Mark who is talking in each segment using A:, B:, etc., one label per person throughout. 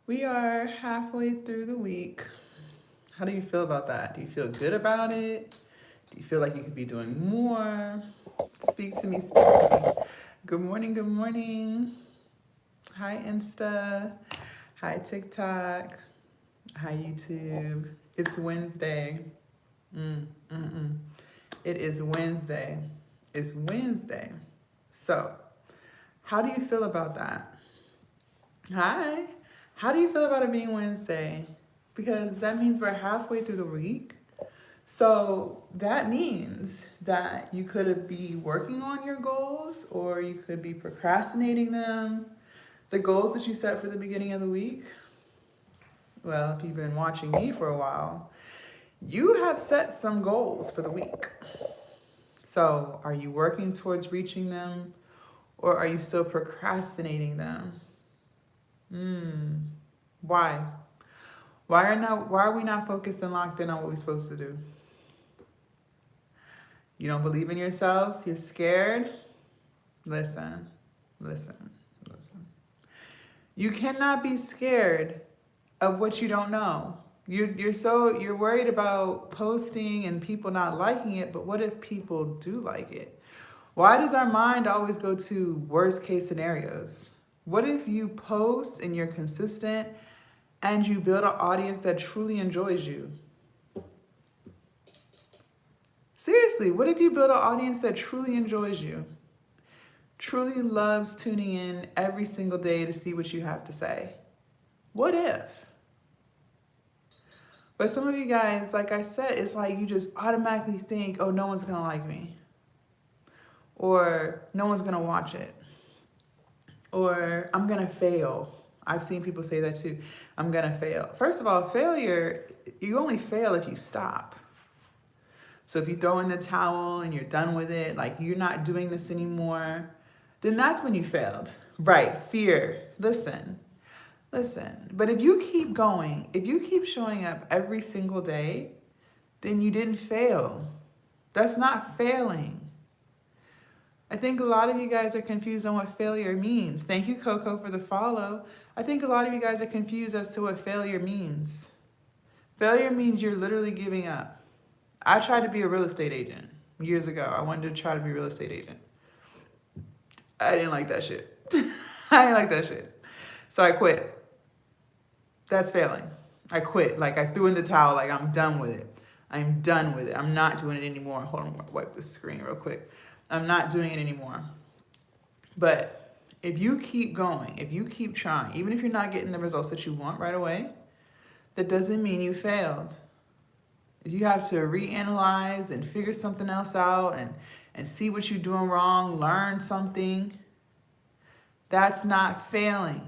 A: We are halfway through the week. How do you feel about that? Do you feel good about it? Do you feel like you could be doing more? Speak to me, speak to me. Good morning, good morning. Hi, Insta. Hi, TikTok. Hi, YouTube. It's Wednesday. Mm. It is Wednesday. It's Wednesday. So, how do you feel about that? Hi. How do you feel about it being Wednesday? Because that means we're halfway through the week. So that means that you could be working on your goals or you could be procrastinating them. The goals that you set for the beginning of the week, well, if you've been watching me for a while, you have set some goals for the week. So are you working towards reaching them or are you still procrastinating them? Why? Why are we not focused and locked in on what we're supposed to do? You don't believe in yourself? You're scared? Listen, listen, listen. You cannot be scared of what you don't know. You're worried about posting and people not liking it, but what if people do like it? Why does our mind always go to worst case scenarios? What if you post and you're consistent and you build an audience that truly enjoys you? Seriously, what if you build an audience that truly enjoys you? Truly loves tuning in every single day to see what you have to say? What if? But some of you guys, like I said, it's like you just automatically think, oh, no one's gonna like me. Or no one's gonna watch it. Or I'm gonna fail. I've seen people say that too. I'm gonna fail. First of all, failure, you only fail if you stop. So if you throw in the towel and you're done with it, like you're not doing this anymore, then that's when you failed. Right, fear. Listen. But if you keep going, if you keep showing up every single day, then you didn't fail. That's not failing. I think a lot of you guys are confused on what failure means. Thank you, Coco, for the follow. I think a lot of you guys are confused as to what failure means. Failure means you're literally giving up. I tried to be a real estate agent years ago. I wanted to try to be a real estate agent. I didn't like that shit. I didn't like that shit. So I quit. That's failing. I quit. Like I threw in the towel. Like I'm done with it. I'm done with it. I'm not doing it anymore. Hold on, wipe the screen real quick. I'm not doing it anymore. But if you keep going, if you keep trying, even if you're not getting the results that you want right away, that doesn't mean you failed. If you have to reanalyze and figure something else out and see what you're doing wrong, learn something, that's not failing.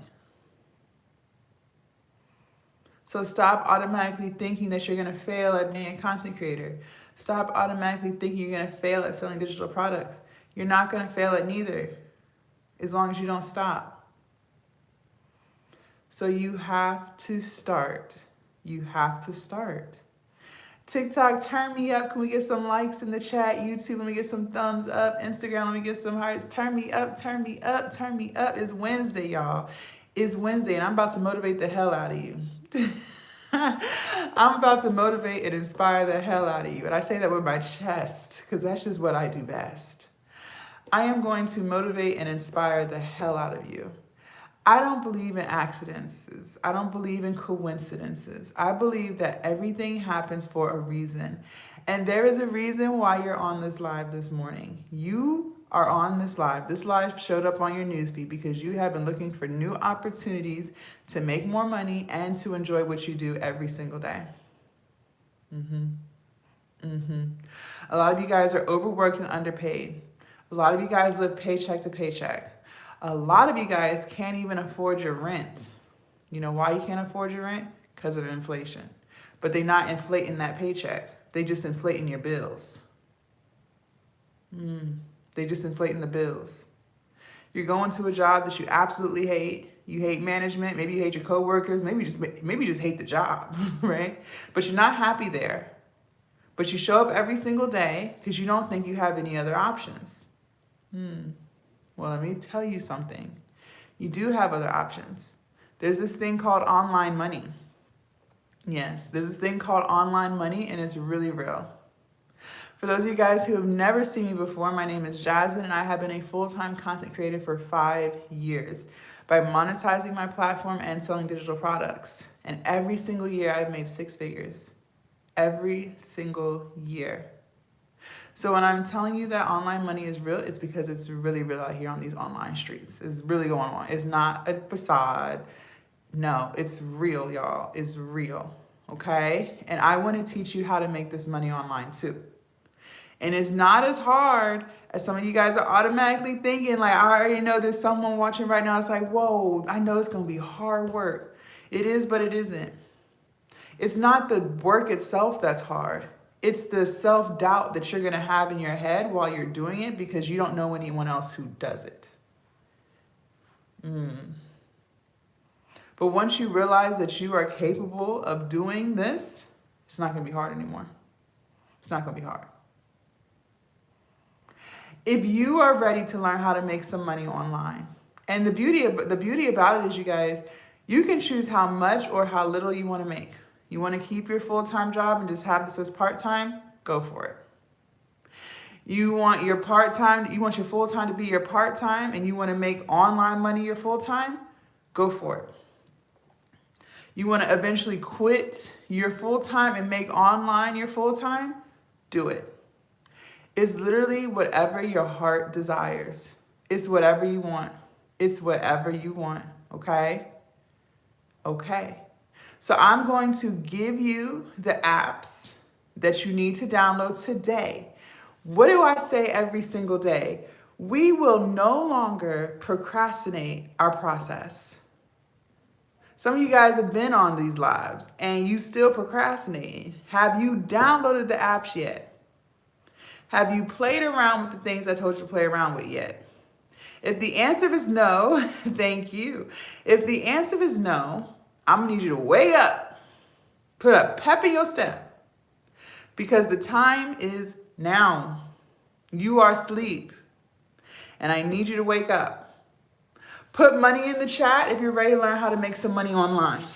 A: So stop automatically thinking that you're gonna fail at being a content creator. Stop automatically thinking you're gonna fail at selling digital products. You're not gonna fail at neither, as long as you don't stop. So you have to start. You have to start. TikTok, turn me up. Can we get some likes in the chat? YouTube, let me get some thumbs up. Instagram, let me get some hearts. Turn me up, turn me up, turn me up. It's Wednesday, y'all. It's Wednesday, and I'm about to motivate the hell out of you. I'm about to motivate and inspire the hell out of you. And I say that with my chest, because that's just what I do best. I am going to motivate and inspire the hell out of you. I don't believe in accidents. I don't believe in coincidences. I believe that everything happens for a reason. And there is a reason why you're on this live this morning. You are on this live. This live showed up on your newsfeed because you have been looking for new opportunities to make more money and to enjoy what you do every single day. A lot of you guys are overworked and underpaid. A lot of you guys live paycheck to paycheck. A lot of you guys can't even afford your rent. You know why you can't afford your rent? Because of inflation. But they're not inflating that paycheck. They just inflating your bills. They just inflating the bills. You're going to a job that you absolutely hate. You hate management. Maybe you hate your coworkers. Maybe you just hate the job, right? But you're not happy there. But you show up every single day because you don't think you have any other options. Well, let me tell you something. You do have other options. There's this thing called online money. Yes, there's this thing called online money, and it's really real. For those of you guys who have never seen me before, my name is Jasmine, and I have been a full-time content creator for 5 years by monetizing my platform and selling digital products. And every single year, I've made 6 figures. Every single year. So when I'm telling you that online money is real, it's because it's really real out here on these online streets. It's really going on. It's not a facade. No, it's real, y'all. It's real, okay? And I want to teach you how to make this money online too. And it's not as hard as some of you guys are automatically thinking, like, I already know there's someone watching right now. It's like, whoa, I know it's going to be hard work. It is, but it isn't. It's not the work itself that's hard. It's the self-doubt that you're going to have in your head while you're doing it because you don't know anyone else who does it. But once you realize that you are capable of doing this, it's not going to be hard anymore. It's not going to be hard. If you are ready to learn how to make some money online, and the beauty about it is, you guys, you can choose how much or how little you want to make. You want to keep your full-time job and just have this as part-time? Go for it. You want your part-time, you want your full-time to be your part-time, and you want to make online money your full-time? Go for it. You want to eventually quit your full-time and make online your full-time? Do it. It's literally whatever your heart desires. It's whatever you want. It's whatever you want, okay? Okay. So I'm going to give you the apps that you need to download today. What do I say every single day? We will no longer procrastinate our process. Some of you guys have been on these lives and you still procrastinating. Have you downloaded the apps yet? Have you played around with the things I told you to play around with yet? If the answer is no, thank you. If the answer is no, I'm gonna need you to wake up, put a pep in your step, because the time is now. You are asleep, and I need you to wake up. Put money in the chat if you're ready to learn how to make some money online.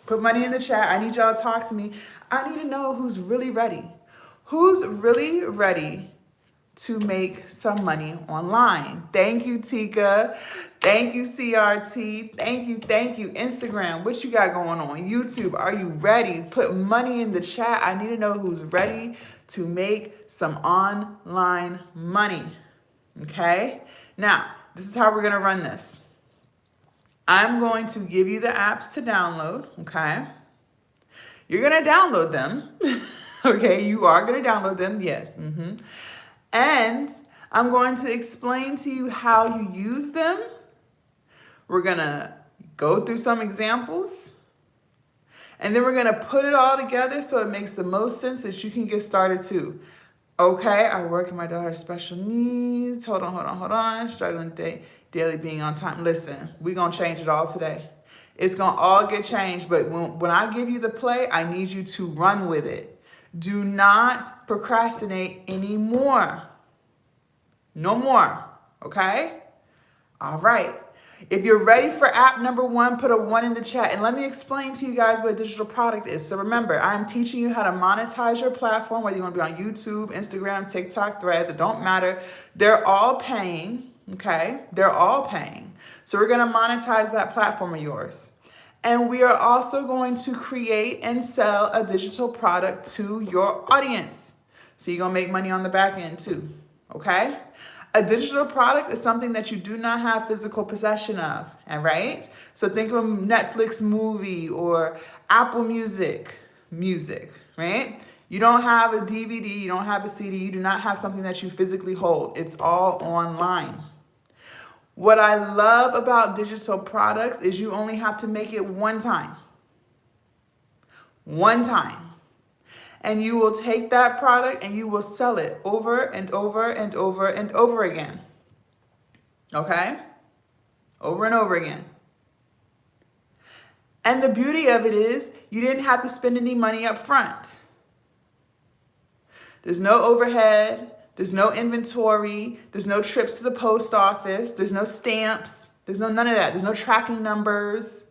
A: Put money in the chat. I need y'all to talk to me. I need to know who's really ready. Who's really ready to make some money online? Thank you, Tika. Thank you, CRT. Thank you, Instagram. What you got going on? YouTube, are you ready? Put money in the chat. I need to know who's ready to make some online money. Okay? Now, this is how we're going to run this. I'm going to give you the apps to download, okay? You're going to download them. Okay, you are going to download them, yes. And I'm going to explain to you how you use them. We're going to go through some examples. And then we're going to put it all together so it makes the most sense that you can get started too. Okay, I work in my daughter's special needs. Hold on. Struggling daily being on time. Listen, we're going to change it all today. It's going to all get changed. But when I give you the play, I need you to run with it. Do not procrastinate anymore. No more, okay? All right. If you're ready for app number 1, put a 1 in the chat. And let me explain to you guys what a digital product is. So remember, I'm teaching you how to monetize your platform, whether you want to be on YouTube, Instagram, TikTok, Threads, it don't matter. They're all paying, okay? They're all paying. So we're going to monetize that platform of yours. And we are also going to create and sell a digital product to your audience. So you're going to make money on the back end too, okay? A digital product is something that you do not have physical possession of, all right? So think of a Netflix movie or Apple Music, right? You don't have a DVD, you don't have a CD, you do not have something that you physically hold. It's all online. What I love about digital products is you only have to make it one time. One time. And you will take that product and you will sell it over and over and over and over again. Okay? Over and over again. And the beauty of it is you didn't have to spend any money up front. There's no overhead. There's no inventory. There's no trips to the post office. There's no stamps. There's none of that. There's no tracking numbers.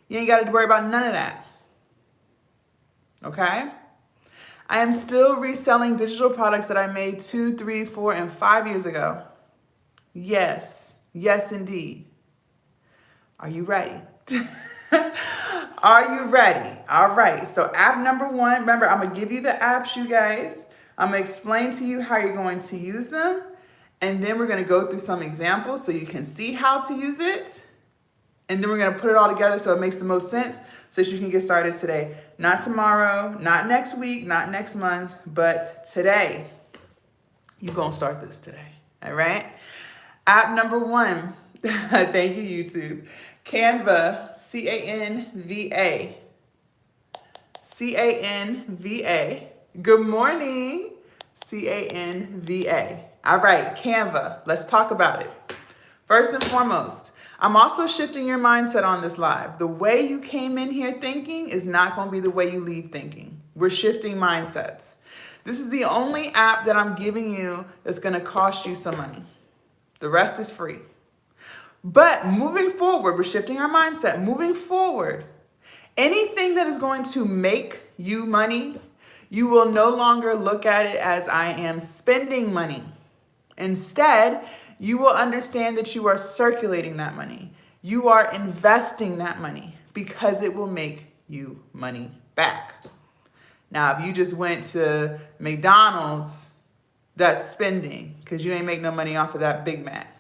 A: You ain't got to worry about none of that. Okay? I am still reselling digital products that I made 2, 3, 4, and 5 years ago. Yes. Yes, indeed. Are you ready? Are you ready? All right. So app number 1, remember, I'm going to give you the apps, you guys. I'm going to explain to you how you're going to use them. And then we're going to go through some examples so you can see how to use it. And then we're going to put it all together so it makes the most sense so that you can get started today. Not tomorrow, not next week, not next month, but today. You're going to start this today. All right? App number 1. Thank you, YouTube. Canva, C-A-N-V-A. C-A-N-V-A. Good morning. C-A-N-V-A. All right, Canva. Let's talk about it. First and foremost, I'm also shifting your mindset on this live. The way you came in here thinking is not going to be the way you leave thinking. We're shifting mindsets. This is the only app that I'm giving you that's going to cost you some money. The rest is free. But moving forward, we're shifting our mindset. Moving forward, anything that is going to make you money, you will no longer look at it as I am spending money. Instead, you will understand that you are circulating that money. You are investing that money because it will make you money back. Now, if you just went to McDonald's, that's spending because you ain't make no money off of that Big Mac.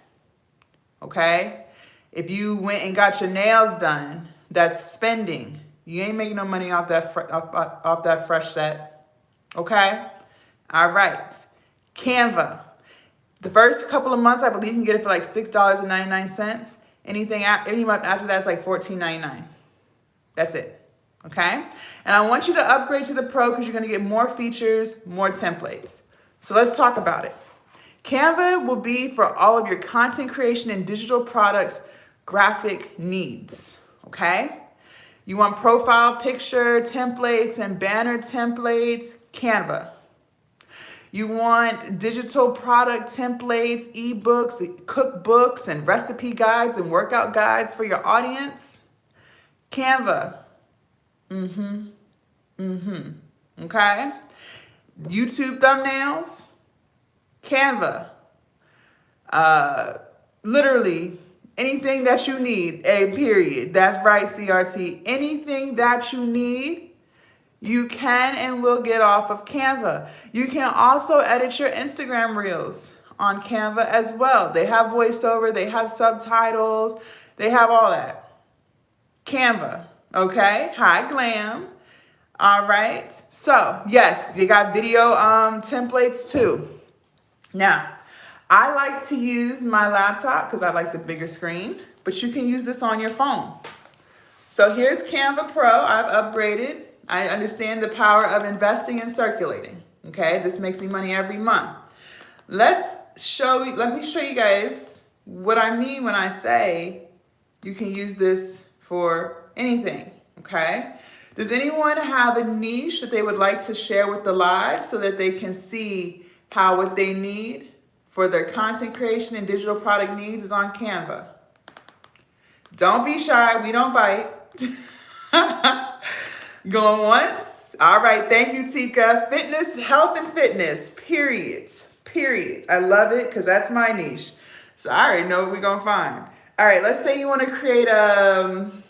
A: Okay? If you went and got your nails done, that's spending. You ain't making no money off that off that fresh set. Okay? All right. Canva. The first couple of months, I believe you can get it for like $6.99. Any month after that, it's like $14.99. That's it. Okay? And I want you to upgrade to the Pro because you're going to get more features, more templates. So let's talk about it. Canva will be for all of your content creation and digital products graphic needs. Okay? You want profile picture templates and banner templates? Canva. You want digital product templates, ebooks, cookbooks, and recipe guides and workout guides for your audience? Canva. Okay? YouTube thumbnails? Canva. Literally anything that you need, a period. That's right, CRT. Anything that you need, you can and will get off of Canva. You can also edit your Instagram reels on Canva as well. They have voiceover, they have subtitles, they have all that. Canva, okay? Hi, Glam. All right. So, yes, they got video templates too. Now, I like to use my laptop because I like the bigger screen, but you can use this on your phone. So here's Canva Pro. I've upgraded. I understand the power of investing and circulating. Okay, this makes me money every month. Let me show you guys what I mean when I say you can use this for anything. Okay, does anyone have a niche that they would like to share with the live so that they can see how what they need for their content creation and digital product needs is on Canva? Don't be shy. We don't bite. Going once. All right. Thank you, Tika. Fitness, health, and fitness. Period. I love it because that's my niche. So I already know what we're going to find. All right. Let's say you want to create an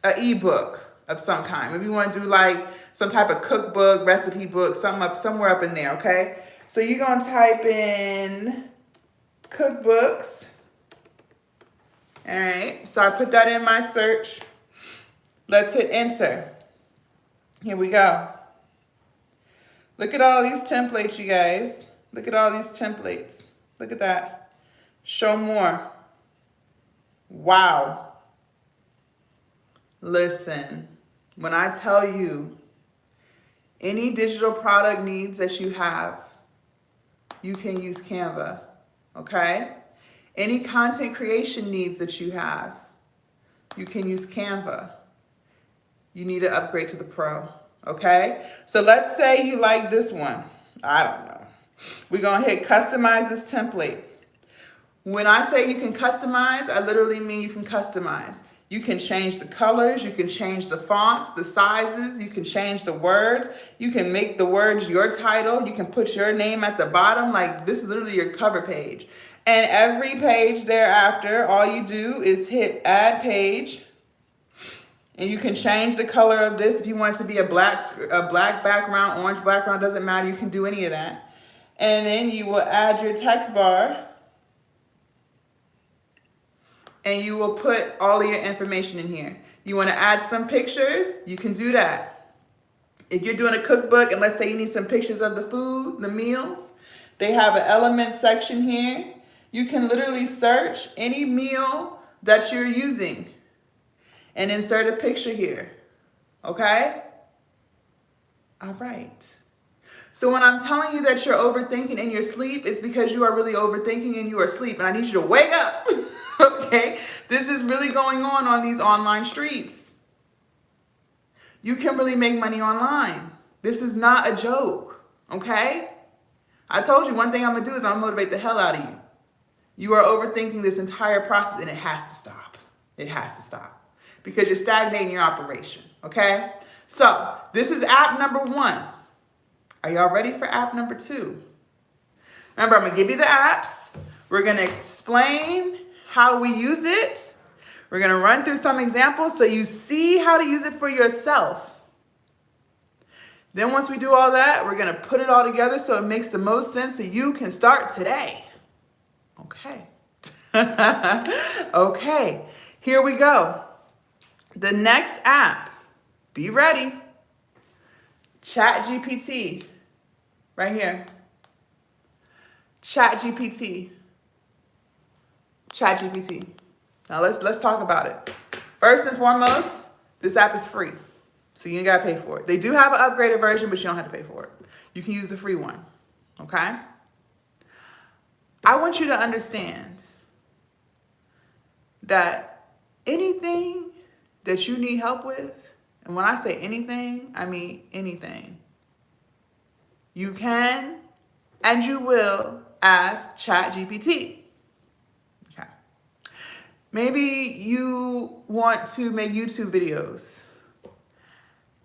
A: ebook of some kind. Maybe you want to do like some type of cookbook, recipe book, somewhere up in there. Okay. So you're going to type in cookbooks. All right. So I put that in my search. Let's hit enter. Here we go. Look at all these templates, you guys. Look at all these templates. Look at that. Show more. Wow. Listen, when I tell you any digital product needs that you have, you can use Canva, okay? Any content creation needs that you have, you can use Canva. You need to upgrade to the Pro, okay? So let's say you like this one. I don't know. We're going to hit customize this template. When I say you can customize, I literally mean you can customize. You can change the colors, you can change the fonts, the sizes, you can change the words, you can make the words your title, you can put your name at the bottom. Like, this is literally your cover page. And every page thereafter, all you do is hit add page. And you can change the color of this if you want it to be a black background, orange background, doesn't matter. You can do any of that. And then you will add your text bar. And you will put all of your information in here. You want to add some pictures, you can do that. If you're doing a cookbook and let's say you need some pictures of the food, the meals, they have an element section here. You can literally search any meal that you're using and insert a picture here, okay? All right. So when I'm telling you that you're overthinking in your sleep, it's because you are really overthinking and you are asleep, and I need you to wake up, okay? This is really going on these online streets. You can really make money online. This is not a joke, okay? I told you one thing I'm gonna do is I'm gonna motivate the hell out of you. You are overthinking this entire process and it has to stop. It has to stop. Because you're stagnating your operation, okay? So this is app number 1. Are y'all ready for app number 2? Remember, I'm gonna give you the apps. We're gonna explain how we use it. We're gonna run through some examples so you see how to use it for yourself. Then once we do all that, we're gonna put it all together so it makes the most sense so you can start today. Okay. Okay, here we go. The next app, be ready. ChatGPT, right here. ChatGPT. ChatGPT. Now let's talk about it. First and foremost, this app is free, so you ain't gotta pay for it. They do have an upgraded version, but you don't have to pay for it. You can use the free one, okay? I want you to understand that anything that you need help with, and when I say anything, I mean anything, you can and you will ask ChatGPT. Okay. Maybe you want to make YouTube videos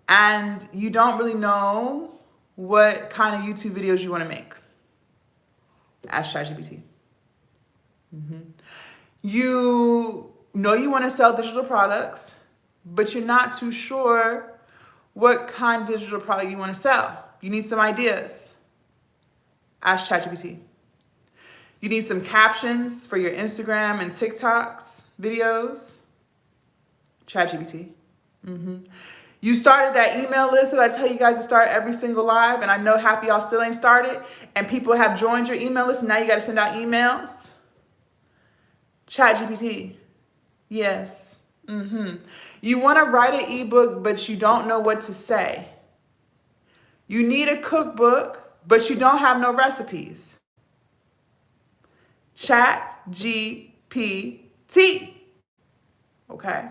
A: and you don't really know what kind of YouTube videos you want to make. Ask ChatGPT. You know you want to sell digital products, but you're not too sure what kind of digital product you want to sell. You need some ideas. Ask ChatGPT. You need some captions for your Instagram and TikToks videos. ChatGPT. You started that email list that I tell you guys to start every single live, and I know half of y'all still ain't started, and people have joined your email list, and now you got to send out emails. ChatGPT. Yes. You want to write an ebook, but you don't know what to say. You need a cookbook, but you don't have no recipes. ChatGPT. Okay?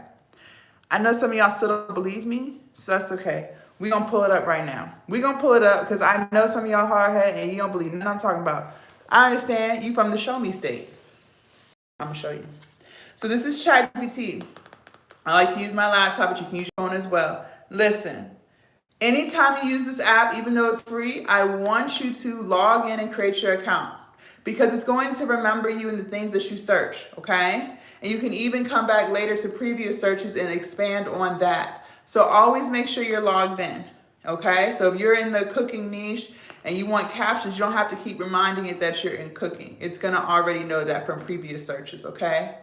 A: I know some of y'all still don't believe me, so that's okay. We're going to pull it up right now. We're going to pull it up because I know some of y'all hard-headed and you don't believe me. What I'm talking about. I understand you from the show me state. I'm going to show you. So this is ChatGPT. I like to use my laptop, but you can use your phone as well. Listen, anytime you use this app, even though it's free, I want you to log in and create your account because it's going to remember you and the things that you search, okay? And you can even come back later to previous searches and expand on that. So always make sure you're logged in, okay? So if you're in the cooking niche and you want captions, you don't have to keep reminding it that you're in cooking. It's gonna already know that from previous searches, okay?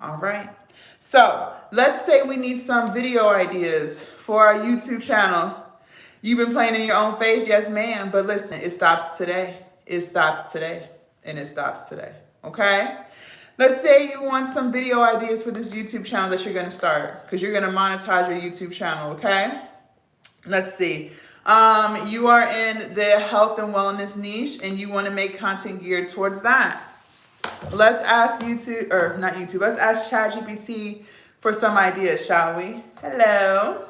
A: All right. So let's say we need some video ideas for our YouTube channel. You've been playing in your own face, yes ma'am, but listen, it stops today. It stops today, and it stops today, okay? Let's say you want some video ideas for this YouTube channel that you're gonna start, because you're gonna monetize your YouTube channel, okay? Let's see. You are in the health and wellness niche, and you wanna make content geared towards that. Let's ask YouTube, or not YouTube, let's ask ChatGPT for some ideas, shall we? Hello.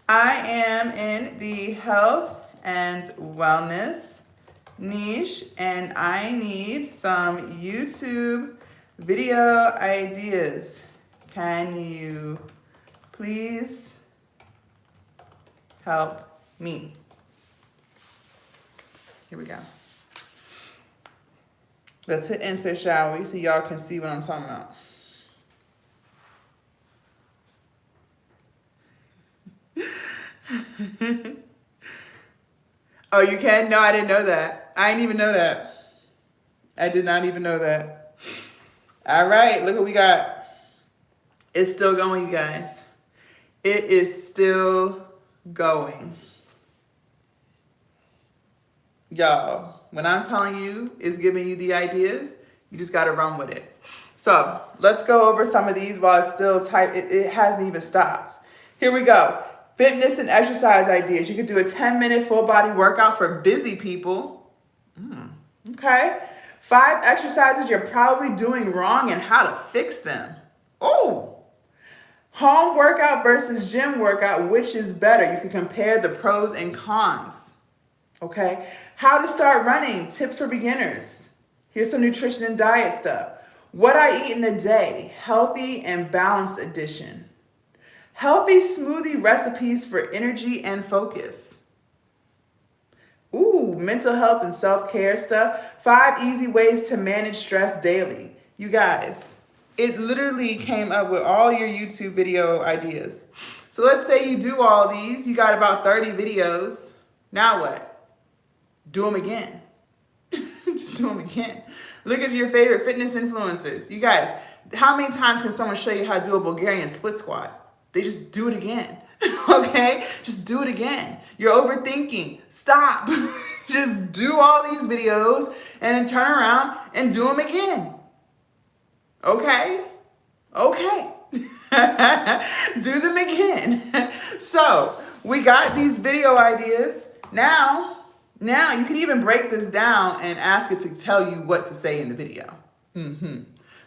A: I am in the health and wellness niche, and I need some YouTube video ideas. can you please help me? Here we go. Let's hit enter, shall we? So y'all can see what I'm talking about. Oh, you can? No, I didn't know that. I didn't even know that. I did not even know that. All right, look what we got. It's still going, you guys. It is still going. Y'all, when I'm telling you, it's giving you the ideas, you just got to run with it. So let's go over some of these while it's still tight. It hasn't even stopped. Here we go. Fitness and exercise ideas. You could do a 10-minute full body workout for busy people. Okay. 5 exercises you're probably doing wrong and how to fix them. Oh. Home workout versus gym workout. Which is better? You can compare the pros and cons. Okay. How to start running. Tips for beginners. Here's some nutrition and diet stuff. What I eat in a day. Healthy and balanced edition. Healthy smoothie recipes for energy and focus. Ooh, mental health and self-care stuff. 5 easy ways to manage stress daily. You guys, it literally came up with all your YouTube video ideas. So let's say you do all these. You got about 30 videos. Now what? Do them again. Just do them again. Look at your favorite fitness influencers. You guys, how many times can someone show you how to do a Bulgarian split squat? They just do it again. Okay? Just do it again. You're overthinking. Stop. Just do all these videos and then turn around and do them again. Okay? Okay. Do them again. So, we got these video ideas. Now you can even break this down and ask it to tell you what to say in the video.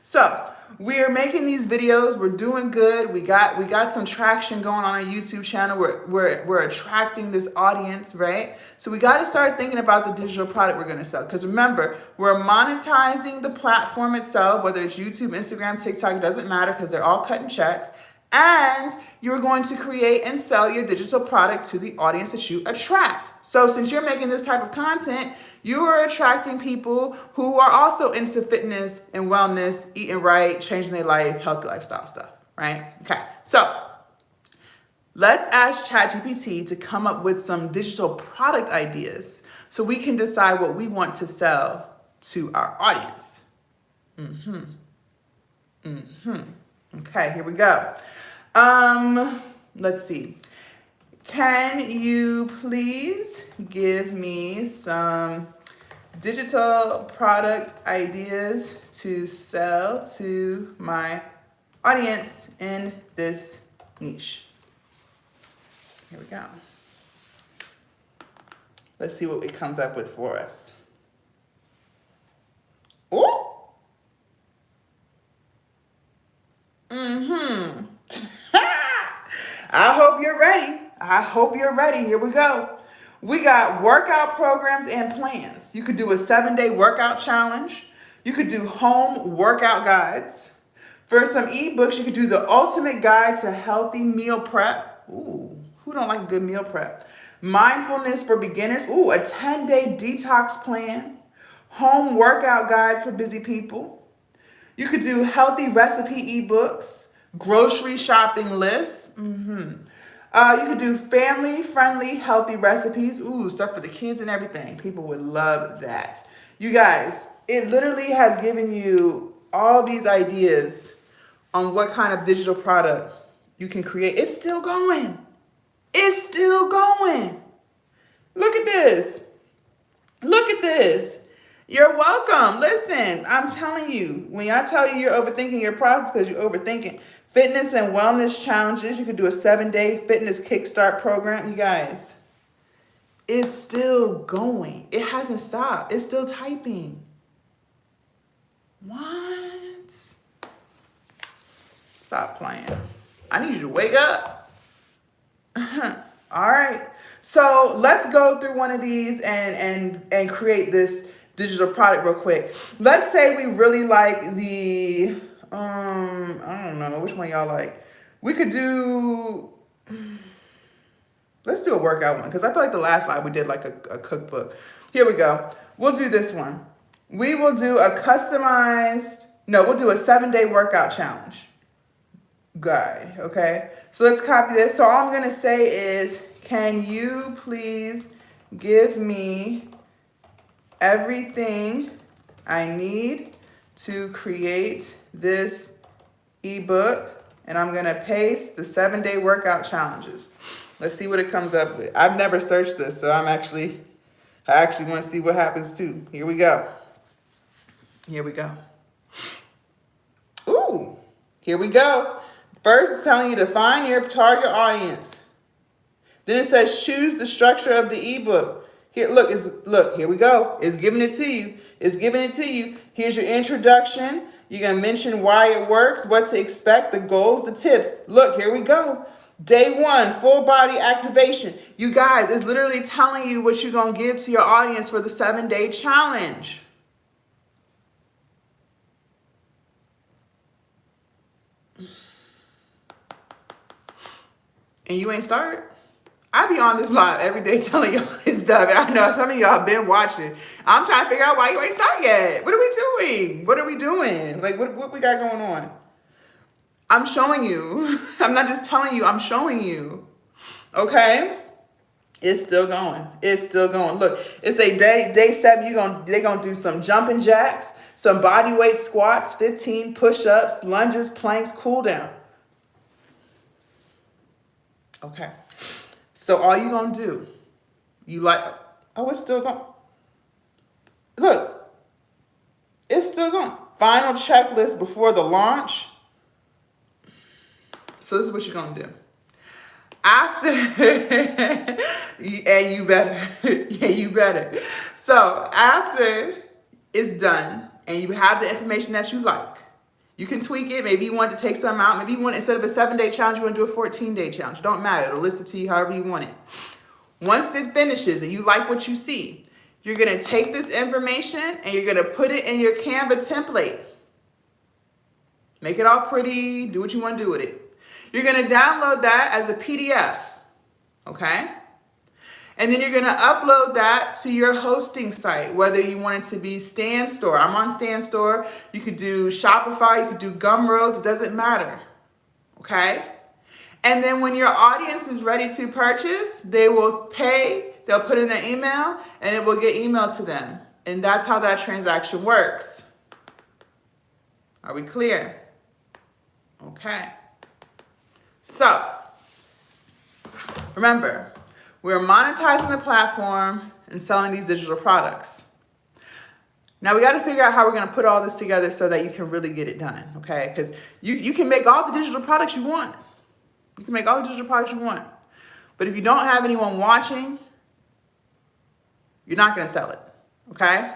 A: So, we're making these videos. We're doing good. We got some traction going on our YouTube channel. We're attracting this audience, right? So we got to start thinking about the digital product we're going to sell. Because remember, we're monetizing the platform itself, whether it's YouTube, Instagram, TikTok, it doesn't matter because they're all cutting checks. And you're going to create and sell your digital product to the audience that you attract. So since you're making this type of content, you are attracting people who are also into fitness and wellness, eating right, changing their life, healthy lifestyle stuff, right? Okay, so let's ask ChatGPT to come up with some digital product ideas so we can decide what we want to sell to our audience. Okay, here we go. Let's see. Can you please give me some digital product ideas to sell to my audience in this niche? Here we go. Let's see what it comes up with for us. Ooh! I hope you're ready. I hope you're ready. Here we go. We got workout programs and plans. You could do a 7-day workout challenge. You could do home workout guides. For some ebooks, you could do the ultimate guide to healthy meal prep. Ooh, who don't like a good meal prep? Mindfulness for beginners. Ooh, a 10-day detox plan. Home workout guide for busy people. You could do healthy recipe ebooks. Grocery shopping lists. You could do family-friendly, healthy recipes. Ooh, stuff for the kids and everything. People would love that. You guys, it literally has given you all these ideas on what kind of digital product you can create. It's still going. It's still going. Look at this. Look at this. You're welcome. Listen, I'm telling you, when I tell you you're overthinking your process because you're overthinking. Fitness and wellness challenges. You could do a 7-day fitness kickstart program. You guys, it's still going. It hasn't stopped. It's still typing. What? Stop playing. I need you to wake up. All right. So let's go through one of these and create this digital product real quick. Let's say we really like the I don't know. Which one y'all like? We could do, let's do a workout one, because I feel like the last slide we did like a cookbook. Here we go. We'll do this one. We will do a customized, no, we'll do a 7-day workout challenge guide, okay? So let's copy this. So all I'm gonna say is, can you please give me everything I need to create this ebook? And I'm gonna paste the 7-day workout challenges. Let's see what it comes up with. I've never searched this, so I actually want to see what happens too. Here we go. Here we go. Ooh, here we go. First, it's telling you to find your target audience. Then it says choose the structure of the ebook. Here, look, here we go. It's giving it to you. It's giving it to you. Here's your introduction. You're going to mention why it works, what to expect, the goals, the tips. Look, here we go. Day 1, full body activation. You guys, it's literally telling you what you're going to give to your audience for the 7-day challenge. And you ain't start? I be on this live every day telling y'all this stuff. And I know some of y'all been watching. I'm trying to figure out why you ain't start yet. What are we doing? What are we doing? Like, what we got going on? I'm showing you. I'm not just telling you, I'm showing you. Okay? It's still going. It's still going. Look, it's a day 7, they're gonna do some jumping jacks, some body weight squats, 15 push-ups, lunges, planks, cool down. Okay. So all you gonna do, it's still going. Look, it's still going. Final checklist before the launch. So this is what you're gonna do. After, and you better, yeah, you better. So after it's done and you have the information that you like, you can tweak it. Maybe you want to take some out. Maybe you want, instead of a 7-day challenge, you want to do a 14-day challenge. Don't matter. It'll list it to you however you want it. Once it finishes and you like what you see, you're going to take this information and you're going to put it in your Canva template. Make it all pretty. Do what you want to do with it. You're going to download that as a PDF. Okay? And then you're going to upload that to your hosting site, whether you want it to be Stan Store. I'm on Stan Store. You could do Shopify. You could do Gumroad. It doesn't matter. Okay? And then when your audience is ready to purchase, they will pay. They'll put in their email, and it will get emailed to them. And that's how that transaction works. Are we clear? Okay. So, remember, we're monetizing the platform and selling these digital products. Now we got to figure out how we're going to put all this together so that you can really get it done, okay? Because you can make all the digital products you want. You can make all the digital products you want. But if you don't have anyone watching, you're not going to sell it, okay?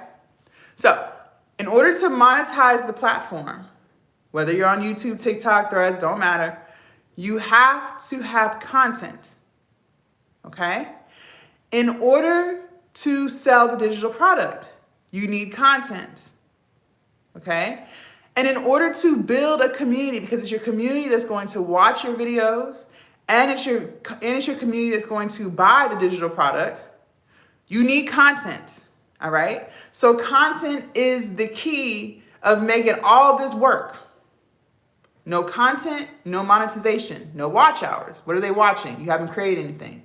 A: So, in order to monetize the platform, whether you're on YouTube, TikTok, Threads, don't matter, you have to have content. Okay? In order to sell the digital product, you need content. Okay? And in order to build a community, because it's your community that's going to watch your videos, and it's your community that's going to buy the digital product, you need content. All right? So content is the key of making all this work. No content, no monetization, no watch hours. What are they watching? You haven't created anything.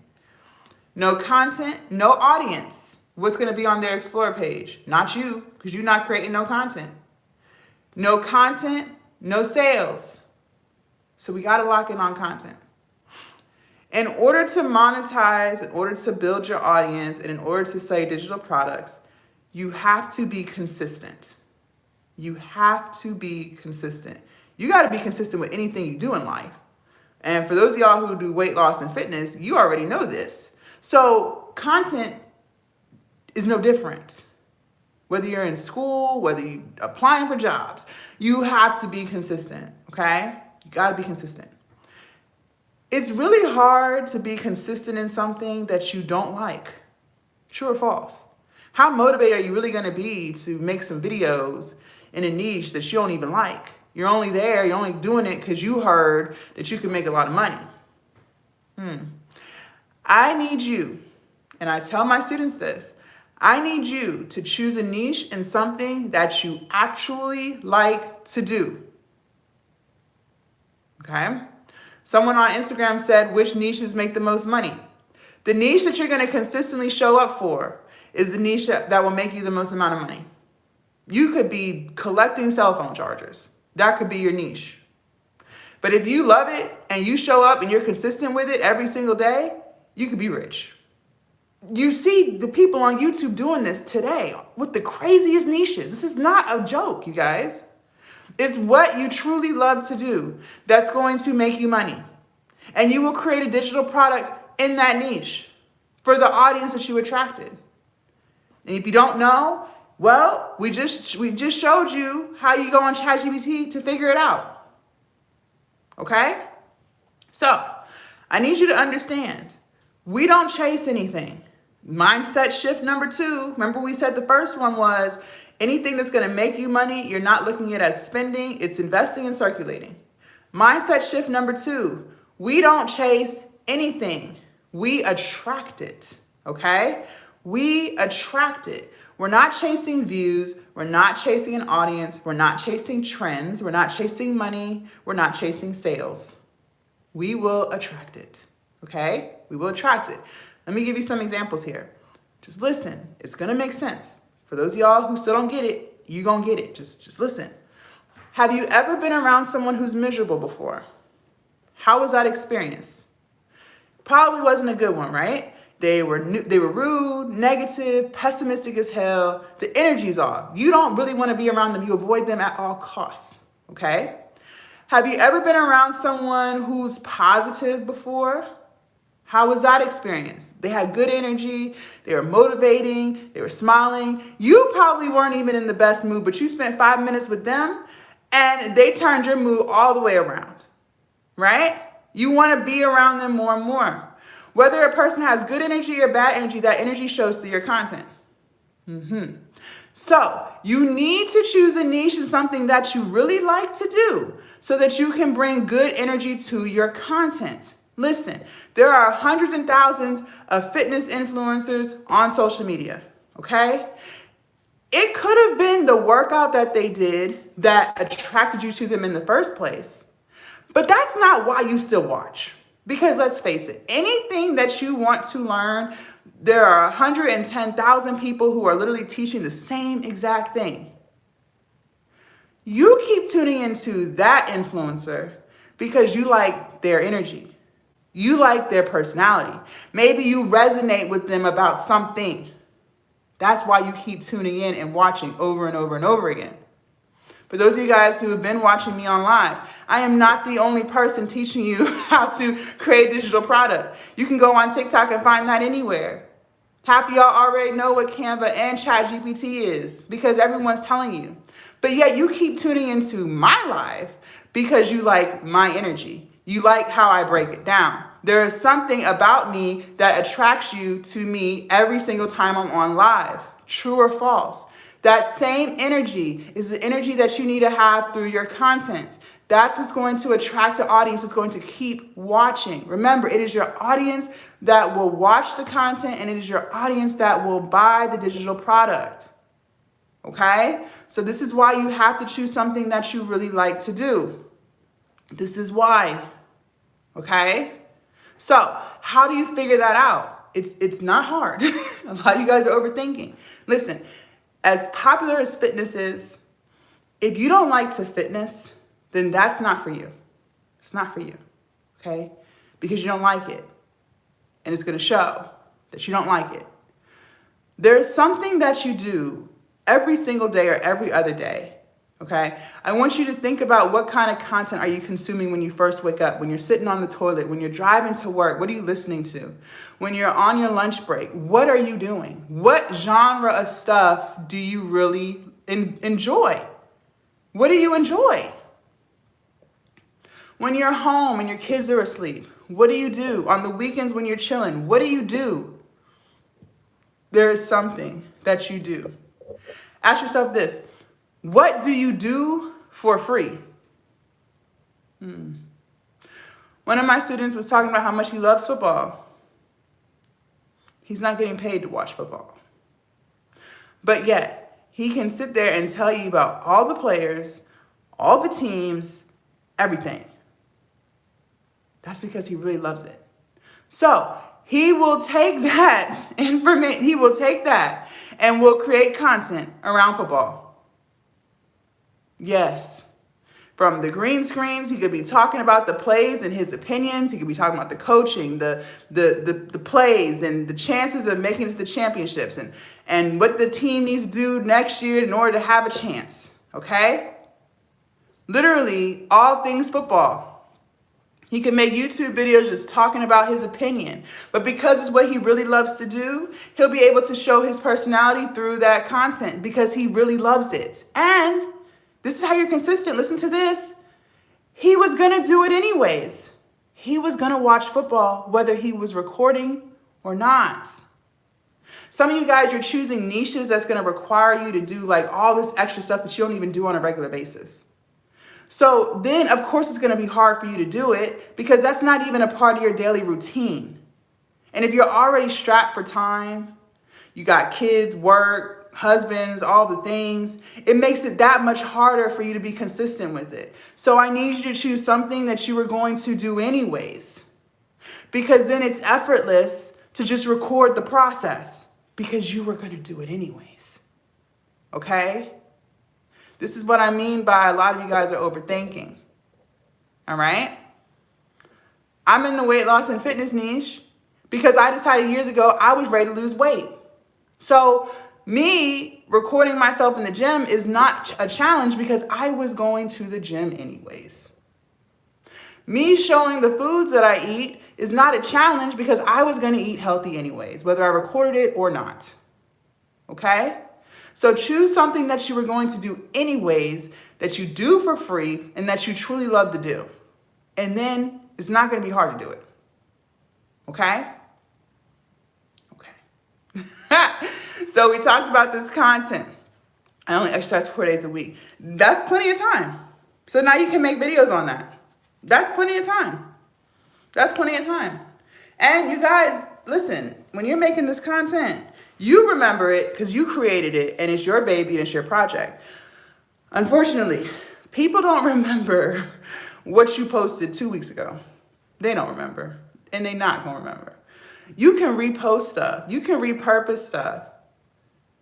A: No content, no audience. What's going to be on their Explore page? Not you, because you're not creating no content. No content, no sales. So we got to lock in on content. In order to monetize, in order to build your audience, and in order to sell digital products, you have to be consistent. You have to be consistent. You got to be consistent with anything you do in life. And for those of y'all who do weight loss and fitness, you already know this. So content is no different. Whether you're in school, whether you're applying for jobs, you have to be consistent, okay? You got to be consistent. It's really hard to be consistent in something that you don't like. True or false? How motivated are you really going to be to make some videos in a niche that you don't even like? You're only there, you're only doing it because you heard that you can make a lot of money. I need you, and I tell my students this, I need you to choose a niche in something that you actually like to do. Okay? Someone on Instagram said, which niches make the most money? The niche that you're going to consistently show up for is the niche that will make you the most amount of money. You could be collecting cell phone chargers. That could be your niche. But if you love it and you show up and you're consistent with it every single day, you could be rich. You see the people on YouTube doing this today with the craziest niches. This is not a joke, you guys. It's what you truly love to do that's going to make you money. And you will create a digital product in that niche for the audience that you attracted. And if you don't know, well, we just showed you how you go on ChatGPT to figure it out. Okay? So, I need you to understand, we don't chase anything. Mindset shift number 2, remember we said the first one was anything that's going to make you money, you're not looking at it as spending, it's investing and circulating. Mindset shift number 2, we don't chase anything. We attract it, okay? We attract it. We're not chasing views. We're not chasing an audience. We're not chasing trends. We're not chasing money. We're not chasing sales. We will attract it, okay? We will attract it. Let me give you some examples here. Just listen. It's going to make sense. For those of y'all who still don't get it, you're going to get it. Just listen. Have you ever been around someone who's miserable before? How was that experience? Probably wasn't a good one, right? They were rude, negative, pessimistic as hell. The energy's off. You don't really want to be around them. You avoid them at all costs, okay? Have you ever been around someone who's positive before? How was that experience? They had good energy. They were motivating. They were smiling. You probably weren't even in the best mood, but you spent 5 minutes with them and they turned your mood all the way around, right? You want to be around them more and more. Whether a person has good energy or bad energy, that energy shows through your content. So you need to choose a niche in something that you really like to do so that you can bring good energy to your content. Listen, there are hundreds and thousands of fitness influencers on social media, okay? It could have been the workout that they did that attracted you to them in the first place. But that's not why you still watch. Because let's face it, anything that you want to learn, there are 110,000 people who are literally teaching the same exact thing. You keep tuning into that influencer because you like their energy. You like their personality. Maybe you resonate with them about something. That's why you keep tuning in and watching over and over and over again. For those of you guys who have been watching me online, I am not the only person teaching you how to create digital product. You can go on TikTok and find that anywhere. Happy y'all already know what Canva and ChatGPT is because everyone's telling you. But yet you keep tuning into my live because you like my energy. You like how I break it down. There is something about me that attracts you to me every single time I'm on live. True or false? That same energy is the energy that you need to have through your content. That's what's going to attract an audience that's going to keep watching. Remember, it is your audience that will watch the content and it is your audience that will buy the digital product. Okay? So this is why you have to choose something that you really like to do. This is why. Okay? So how do you figure that out? It's not hard. A lot of you guys are overthinking. Listen, as popular as fitness is, if you don't like to fitness, then that's not for you. It's not for you, okay? Because you don't like it. And it's going to show that you don't like it. There's something that you do every single day or every other day, okay? I want you to think about what kind of content are you consuming when you first wake up, when you're sitting on the toilet, when you're driving to work, what are you listening to? When you're on your lunch break, what are you doing? What genre of stuff do you really enjoy? What do you enjoy? When you're home and your kids are asleep, what do you do? On the weekends when you're chilling, what do you do? There is something that you do. Ask yourself this. What do you do for free? One of my students was talking about how much he loves football. He's not getting paid to watch football. But yet, he can sit there and tell you about all the players, all the teams, everything. That's because he really loves it. So he will take that information, he will take that and will create content around football. Yes. From the green screens, he could be talking about the plays and his opinions. He could be talking about the coaching, the plays and the chances of making it to the championships and what the team needs to do next year in order to have a chance. Okay? Literally all things football. He can make YouTube videos just talking about his opinion. But because it's what he really loves to do, he'll be able to show his personality through that content because he really loves it. And this is how you're consistent. Listen to this. He was going to do it anyways. He was going to watch football whether he was recording or not. Some of you guys, you're choosing niches that's going to require you to do like all this extra stuff that you don't even do on a regular basis. So then, of course, it's going to be hard for you to do it because that's not even a part of your daily routine. And if you're already strapped for time, you got kids, work, husbands, all the things, it makes it that much harder for you to be consistent with it. So I need you to choose something that you were going to do anyways, because then it's effortless to just record the process because you were going to do it anyways. Okay? This is what I mean by a lot of you guys are overthinking. All right? I'm in the weight loss and fitness niche because I decided years ago I was ready to lose weight. So me recording myself in the gym is not a challenge because I was going to the gym anyways. Me showing the foods that I eat is not a challenge because I was going to eat healthy anyways, whether I recorded it or not. Okay? So choose something that you were going to do anyways, that you do for free and that you truly love to do. And then it's not going to be hard to do it. Okay? Okay. So we talked about this content. I only exercise 4 days a week. That's plenty of time. So now you can make videos on that. That's plenty of time. That's plenty of time. And you guys, listen, when you're making this content, you remember it because you created it and it's your baby and it's your project. Unfortunately, people don't remember what you posted 2 weeks ago. They don't remember and they're not going to remember. You can repost stuff. You can repurpose stuff.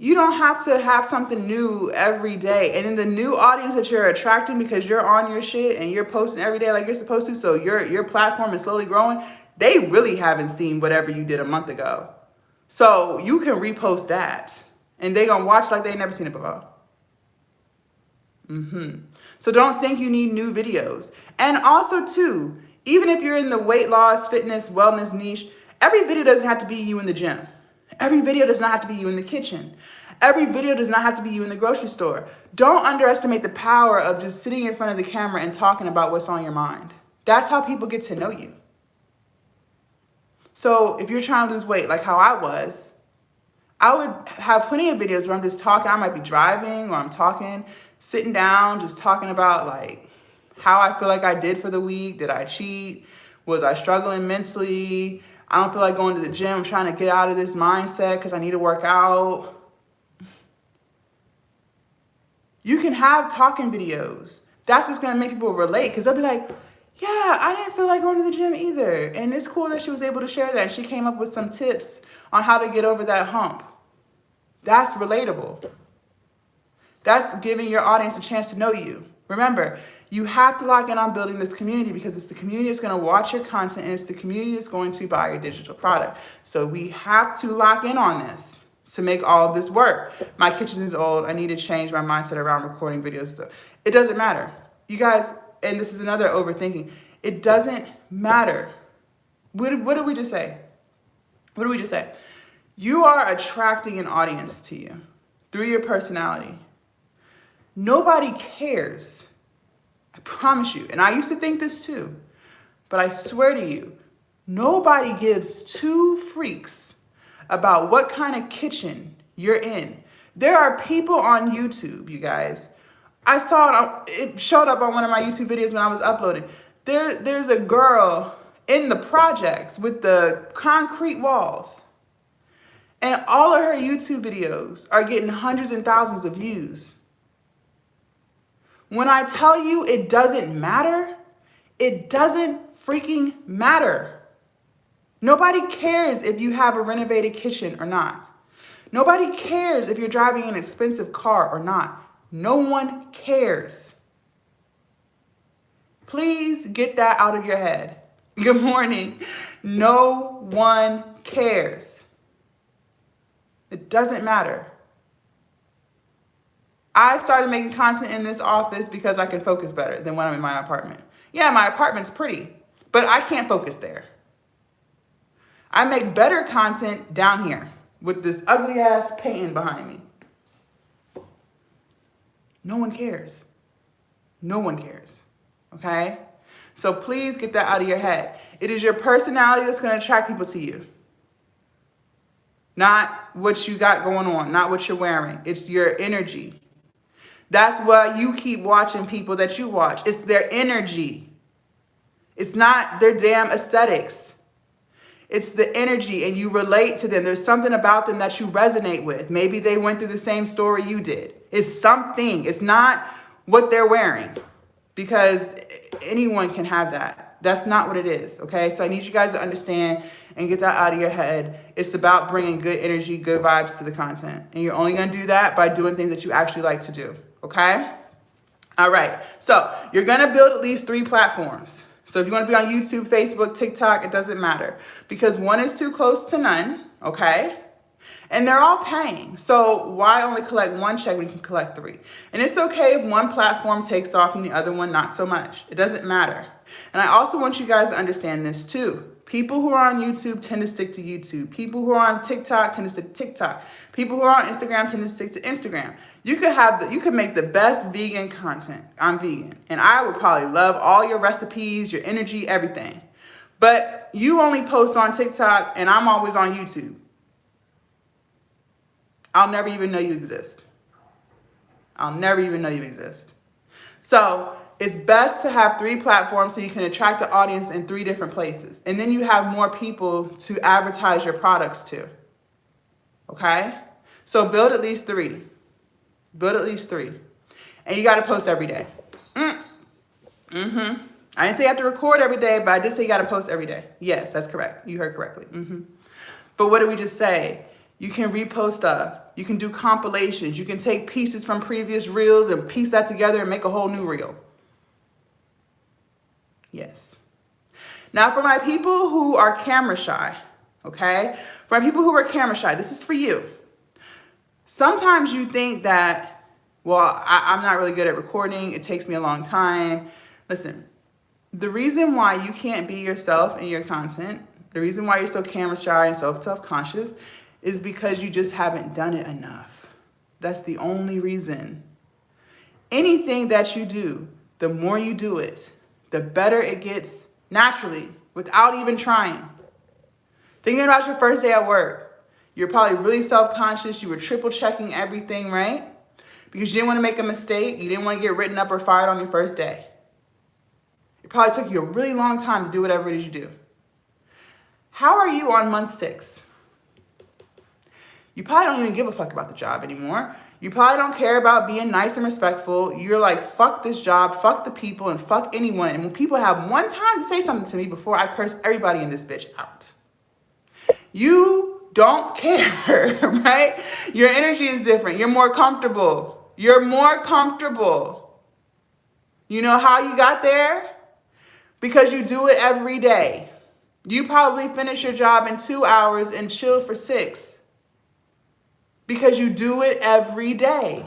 A: You don't have to have something new every day. And then the new audience that you're attracting because you're on your shit and you're posting every day like you're supposed to, so your platform is slowly growing, they really haven't seen whatever you did a month ago. So you can repost that and they're going to watch like they never seen it before. So don't think you need new videos. And also too, even if you're in the weight loss, fitness, wellness niche, every video doesn't have to be you in the gym. Every video does not have to be you in the kitchen. Every video does not have to be you in the grocery store. Don't underestimate the power of just sitting in front of the camera and talking about what's on your mind. That's how people get to know you. So if you're trying to lose weight, like how I was, I would have plenty of videos where I'm just talking. I might be driving or I'm talking, sitting down, just talking about like how I feel like I did for the week. Did I cheat? Was I struggling mentally? I don't feel like going to the gym. I'm trying to get out of this mindset because I need to work out. You can have talking videos. That's what's going to make people relate because they'll be like, yeah, I didn't feel like going to the gym either. And it's cool that she was able to share that. And she came up with some tips on how to get over that hump. That's relatable. That's giving your audience a chance to know you. Remember, you have to lock in on building this community because it's the community that's going to watch your content and it's the community that's going to buy your digital product. So we have to lock in on this to make all of this work. My kitchen is old. I need to change my mindset around recording videos. It doesn't matter. You guys, and this is another overthinking. It doesn't matter. What did we just say? What did we just say? You are attracting an audience to you through your personality. Nobody cares. I promise you. And I used to think this too. But I swear to you, nobody gives two freaks about what kind of kitchen you're in. There are people on YouTube, you guys. I saw it showed up on one of my YouTube videos when I was uploading. There's a girl in the projects with the concrete walls. And all of her YouTube videos are getting hundreds and thousands of views. When I tell you it doesn't matter, it doesn't freaking matter. Nobody cares if you have a renovated kitchen or not. Nobody cares if you're driving an expensive car or not. No one cares. Please get that out of your head. Good morning. No one cares. It doesn't matter. I started making content in this office because I can focus better than when I'm in my apartment. Yeah, my apartment's pretty, but I can't focus there. I make better content down here with this ugly ass painting behind me. No one cares. No one cares. Okay? So please get that out of your head. It is your personality that's going to attract people to you. Not what you got going on, not what you're wearing. It's your energy. That's why you keep watching people that you watch. It's their energy. It's not their damn aesthetics. It's the energy, and you relate to them. There's something about them that you resonate with. Maybe they went through the same story you did. It's something. It's not what they're wearing, because anyone can have that. That's not what it is, okay? So I need you guys to understand and get that out of your head. It's about bringing good energy, good vibes to the content. And you're only going to do that by doing things that you actually like to do, okay? All right. So you're going to build at least 3 platforms. So if you want to be on YouTube, Facebook, TikTok, it doesn't matter, because one is too close to none, okay? And they're all paying. So why only collect 1 check when you can collect 3? And it's okay if one platform takes off and the other one not so much. It doesn't matter. And I also want you guys to understand this too. People who are on YouTube tend to stick to YouTube. People who are on TikTok tend to stick to TikTok. People who are on Instagram tend to stick to Instagram. You could make the best vegan content. I'm vegan, and I would probably love all your recipes, your energy, everything. But you only post on TikTok, and I'm always on YouTube. I'll never even know you exist. I'll never even know you exist. So it's best to have 3 platforms so you can attract an audience in 3 different places. And then you have more people to advertise your products to. Okay? So build at least 3. Build at least 3. And you got to post every day. I didn't say you have to record every day, but I did say you got to post every day. Yes, that's correct. You heard correctly. But what did we just say? You can repost stuff. You can do compilations. You can take pieces from previous reels and piece that together and make a whole new reel. Yes. Now, for my people who are camera shy, okay? For my people who are camera shy, this is for you. Sometimes you think that, well, I'm not really good at recording. It takes me a long time. Listen, the reason why you can't be yourself in your content, the reason why you're so camera shy and so self-conscious is because you just haven't done it enough. That's the only reason. Anything that you do, the more you do it, the better it gets naturally without even trying. Thinking about your first day at work. You're probably really self-conscious. You were triple checking everything, right? Because you didn't want to make a mistake. You didn't want to get written up or fired on your first day. It probably took you a really long time to do whatever it is you do. How are you on month 6? You probably don't even give a fuck about the job anymore. You probably don't care about being nice and respectful. You're like, fuck this job, fuck the people, and fuck anyone. And when people have one time to say something to me before I curse everybody in this bitch out. You don't care, right? Your energy is different. You're more comfortable. You're more comfortable. You know how you got there? Because you do it every day. You probably finish your job in 2 hours and chill for 6. Because you do it every day.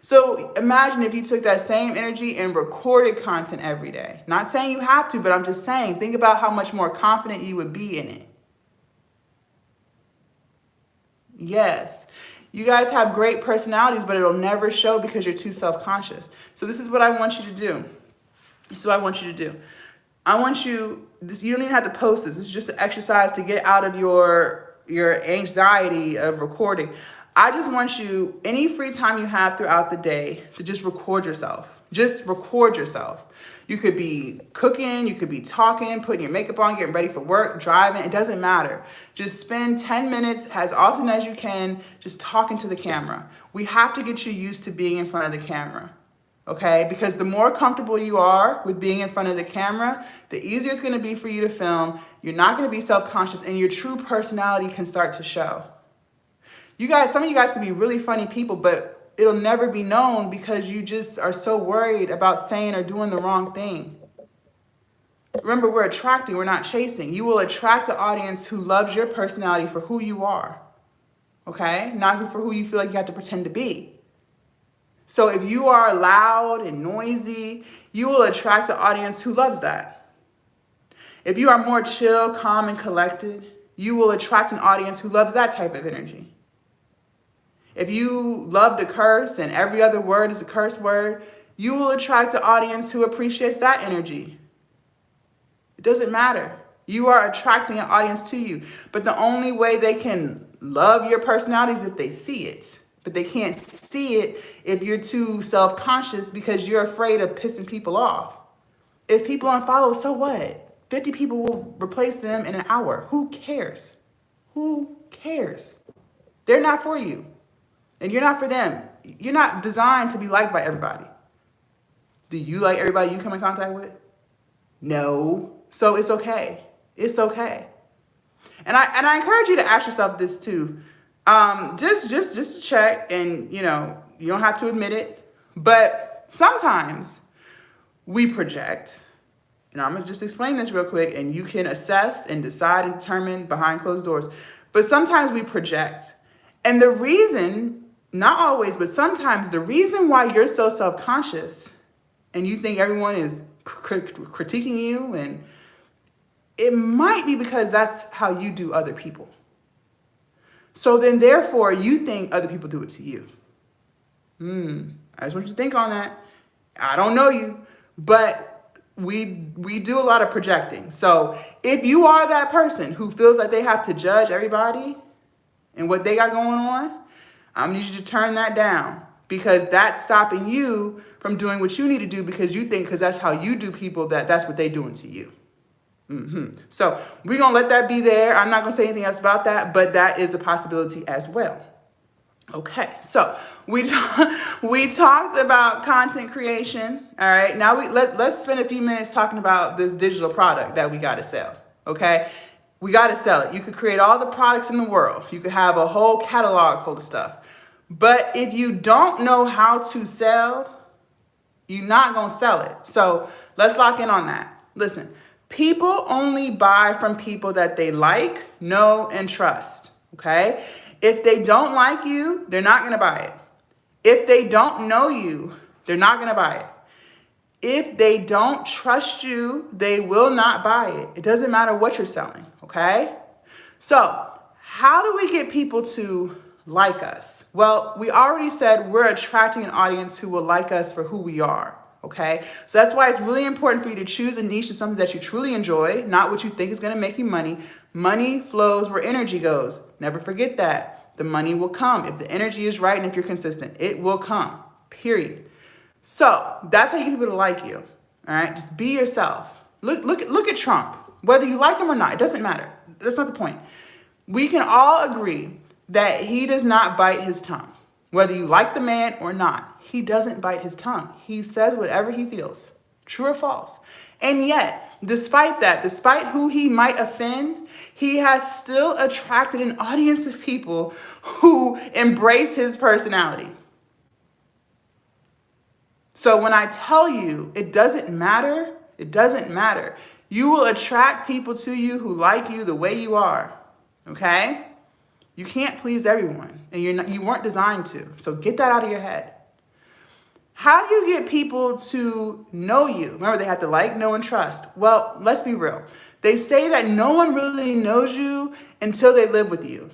A: So imagine if you took that same energy and recorded content every day. Not saying you have to, but I'm just saying, think about how much more confident you would be in it. Yes. You guys have great personalities, but it'll never show because you're too self-conscious. So this is what I want you to do. This is what I want you to do. I want you, you don't even have to post this. This is just an exercise to get out of your anxiety of recording. I just want you, any free time you have throughout the day, to just record yourself. Just record yourself. You could be cooking, you could be talking, putting your makeup on, getting ready for work, driving. It doesn't matter. Just spend 10 minutes as often as you can just talking to the camera. We have to get you used to being in front of the camera. Okay, because the more comfortable you are with being in front of the camera, the easier it's going to be for you to film. You're not going to be self-conscious, and your true personality can start to show. You guys, some of you guys can be really funny people, but it'll never be known because you just are so worried about saying or doing the wrong thing. Remember, we're attracting, we're not chasing. You will attract an audience who loves your personality for who you are. Okay, not for who you feel like you have to pretend to be. So if you are loud and noisy, you will attract an audience who loves that. If you are more chill, calm, and collected, you will attract an audience who loves that type of energy. If you love to curse and every other word is a curse word, you will attract an audience who appreciates that energy. It doesn't matter. You are attracting an audience to you. But the only way they can love your personality is if they see it. But they can't see it if you're too self-conscious because you're afraid of pissing people off. If people unfollow, so what? 50 people will replace them in an hour. Who cares? Who cares? They're not for you. And you're not for them. You're not designed to be liked by everybody. Do you like everybody you come in contact with? No. So it's okay. It's okay. And I encourage you to ask yourself this too. Just to check, and you don't have to admit it, but sometimes we project. And I'm gonna just explain this real quick, and you can assess and decide and determine behind closed doors. But sometimes we project. And the reason, not always, but sometimes the reason why you're so self-conscious and you think everyone is critiquing you, and it might be because that's how you do other people. So then therefore you think other people do it to you. I just want you to think on that. I don't know you, but we do a lot of projecting. So if you are that person who feels like they have to judge everybody and what they got going on, I'm gonna need you to turn that down, because that's stopping you from doing what you need to do, because you think because that's how you do people that's what they're doing to you. So we're going to let that be there. I'm not going to say anything else about that, but that is a possibility as well. Okay, so we talked about content creation. All right, now let's spend a few minutes talking about this digital product that we got to sell. Okay, we got to sell it. You could create all the products in the world. You could have a whole catalog full of stuff. But if you don't know how to sell, you're not going to sell it. So let's lock in on that. Listen. People only buy from people that they like, know, and trust, okay? If they don't like you, they're not going to buy it. If they don't know you, they're not going to buy it. If they don't trust you, they will not buy it. It doesn't matter what you're selling, okay? So how do we get people to like us? Well, we already said we're attracting an audience who will like us for who we are. Okay, so that's why it's really important for you to choose a niche and something that you truly enjoy, not what you think is going to make you money. Money flows where energy goes. Never forget that. The money will come. If the energy is right and if you're consistent, it will come, period. So that's how you get people to like you. All right, just be yourself. Look at Trump. Whether you like him or not, it doesn't matter. That's not the point. We can all agree that he does not bite his tongue. Whether you like the man or not, he doesn't bite his tongue. He says whatever he feels, true or false. And yet, despite that, despite who he might offend, he has still attracted an audience of people who embrace his personality. So when I tell you it doesn't matter, it doesn't matter. You will attract people to you who like you the way you are, okay? You can't please everyone, and you weren't designed to. So get that out of your head. How do you get people to know you? Remember, they have to like, know, and trust. Well, let's be real. They say that no one really knows you until they live with you.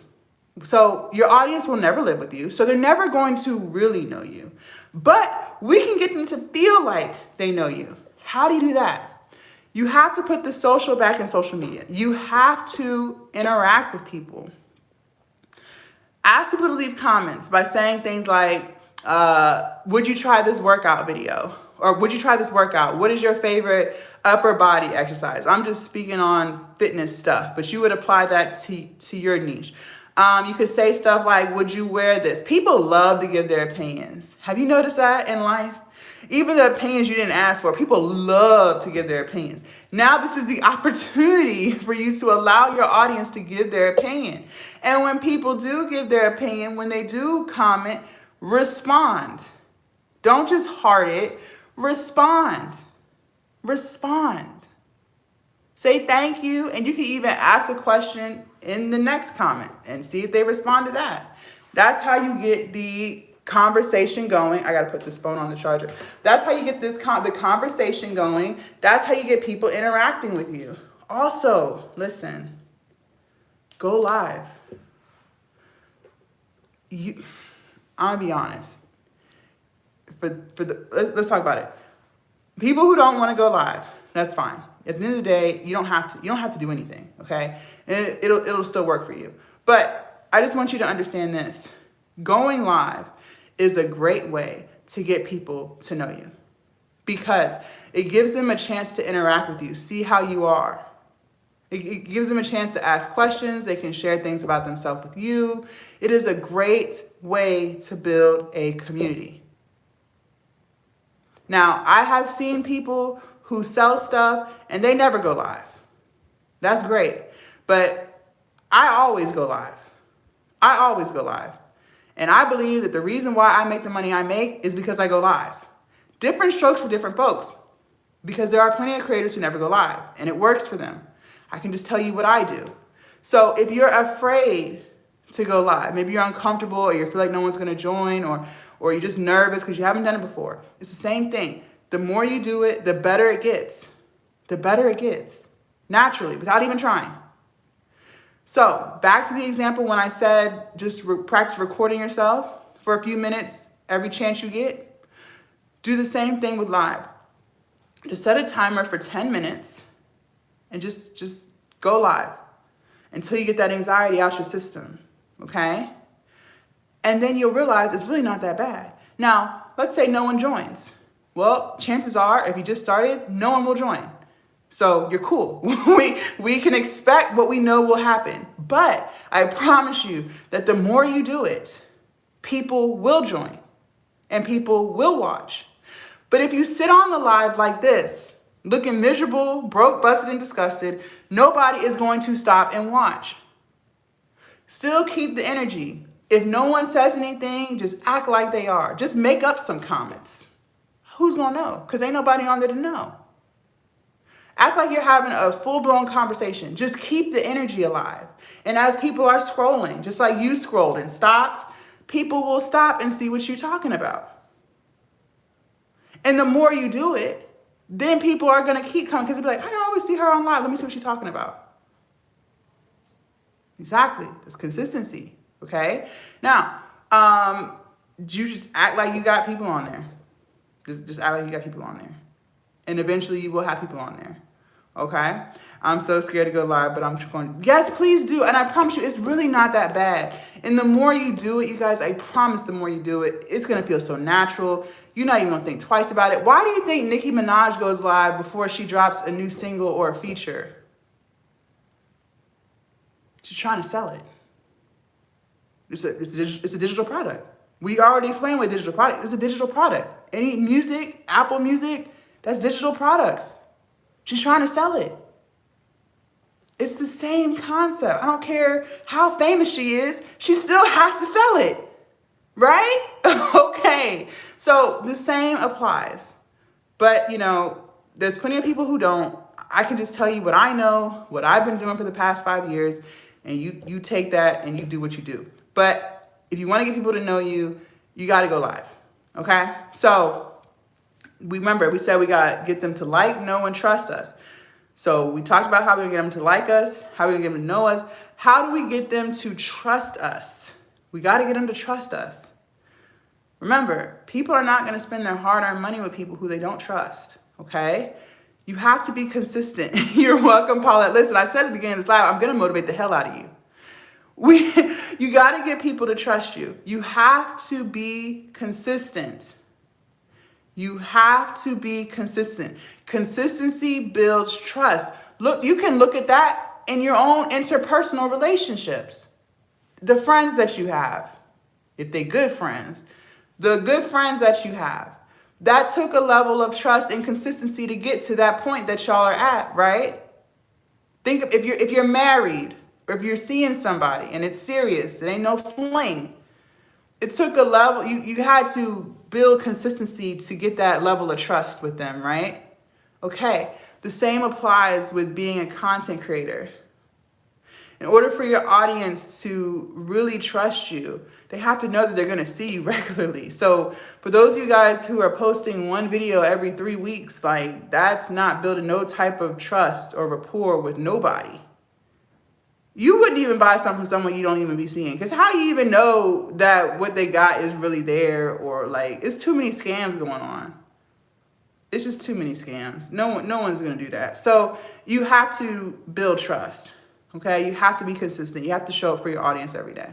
A: So your audience will never live with you, so they're never going to really know you. But we can get them to feel like they know you. How do you do that? You have to put the social back in social media. You have to interact with people. Ask people to leave comments by saying things like, would you try this workout video? Or would you try this workout? What is your favorite upper body exercise? I'm just speaking on fitness stuff, but you would apply that to your niche. You could say stuff like, would you wear this? People love to give their opinions. Have you noticed that in life? Even the opinions you didn't ask for, people love to give their opinions. Now this is the opportunity for you to allow your audience to give their opinion. And when people do give their opinion, when they do comment, respond. Don't just heart it, respond. Respond. Say thank you, and you can even ask a question in the next comment and see if they respond to that. That's how you get the conversation going. I got to put this phone on the charger. That's how you get the conversation going. That's how you get people interacting with you. Also, listen, go live. I'm gonna be honest. Let's talk about it. People who don't want to go live, that's fine. At the end of the day, you don't have to do anything, okay? And it'll still work for you. But I just want you to understand this. Going live is a great way to get people to know you, because it gives them a chance to interact with you, see how you are. It gives them a chance to ask questions. They can share things about themselves with you. It is a great way to build a community. Now, I have seen people who sell stuff and they never go live. That's great. But I always go live. I always go live. And I believe that the reason why I make the money I make is because I go live. Different strokes for different folks, because there are plenty of creators who never go live and it works for them. I can just tell you what I do. So if you're afraid to go live, maybe you're uncomfortable or you feel like no one's going to join, or you're just nervous because you haven't done it before. It's the same thing. The more you do it, the better it gets. The better it gets, naturally, without even trying. So back to the example when I said just practice recording yourself for a few minutes every chance you get. Do the same thing with live. Just set a timer for 10 minutes and just go live until you get that anxiety out your system, okay? And then you'll realize it's really not that bad. Now, let's say no one joins. Well, chances are, if you just started, no one will join. So you're cool. We can expect what we know will happen. But I promise you that the more you do it, people will join and people will watch. But if you sit on the live like this, looking miserable, broke, busted, and disgusted, nobody is going to stop and watch. Still keep the energy. If no one says anything, just act like they are. Just make up some comments. Who's going to know? Because ain't nobody on there to know. Act like you're having a full-blown conversation. Just keep the energy alive. And as people are scrolling, just like you scrolled and stopped, people will stop and see what you're talking about. And the more you do it, then people are going to keep coming, because they'll be like, I always see her on live. Let me see what she's talking about. Exactly. It's consistency. Okay? Now, you just act like you got people on there. Just act like you got people on there. And eventually you will have people on there. Okay? I'm so scared to go live, but I'm going, yes, please do. And I promise you, it's really not that bad. And the more you do it, you guys, I promise the more you do it, it's going to feel so natural. You're not even going to think twice about it. Why do you think Nicki Minaj goes live before she drops a new single or a feature? She's trying to sell it. It's a digital product. We already explained what digital product is. It's a digital product. Any music, Apple Music, that's digital products. She's trying to sell it. It's the same concept. I don't care how famous she is. She still has to sell it. Right? Okay. So the same applies. But, there's plenty of people who don't. I can just tell you what I know, what I've been doing for the past 5 years, and you take that and you do what you do. But if you want to get people to know you, you got to go live. Okay? So we said we got to get them to like, know, and trust us. So we talked about how we're going to get them to like us, how we're going to get them to know us. How do we get them to trust us? We got to get them to trust us. Remember, people are not going to spend their hard-earned money with people who they don't trust. Okay? You have to be consistent. You're welcome, Paulette. Listen, I said at the beginning of this live, I'm going to motivate the hell out of you. You got to get people to trust you. You have to be consistent. You have to be consistent. Consistency builds trust. Look, you can look at that in your own interpersonal relationships. The friends that you have, if they're good friends, the good friends that you have, that took a level of trust and consistency to get to that point that y'all are at, right? Think of if you're married or if you're seeing somebody and it's serious, it ain't no fling. It took a level, you had to build consistency to get that level of trust with them, right? Okay, the same applies with being a content creator. In order for your audience to really trust you, they have to know that they're going to see you regularly. So for those of you guys who are posting one video every 3 weeks, like that's not building no type of trust or rapport with nobody. You wouldn't even buy something from someone you don't even be seeing. Because how you even know that what they got is really there, or like, it's too many scams going on. It's just too many scams. No one's going to do that. So you have to build trust. Okay, you have to be consistent. You have to show up for your audience every day.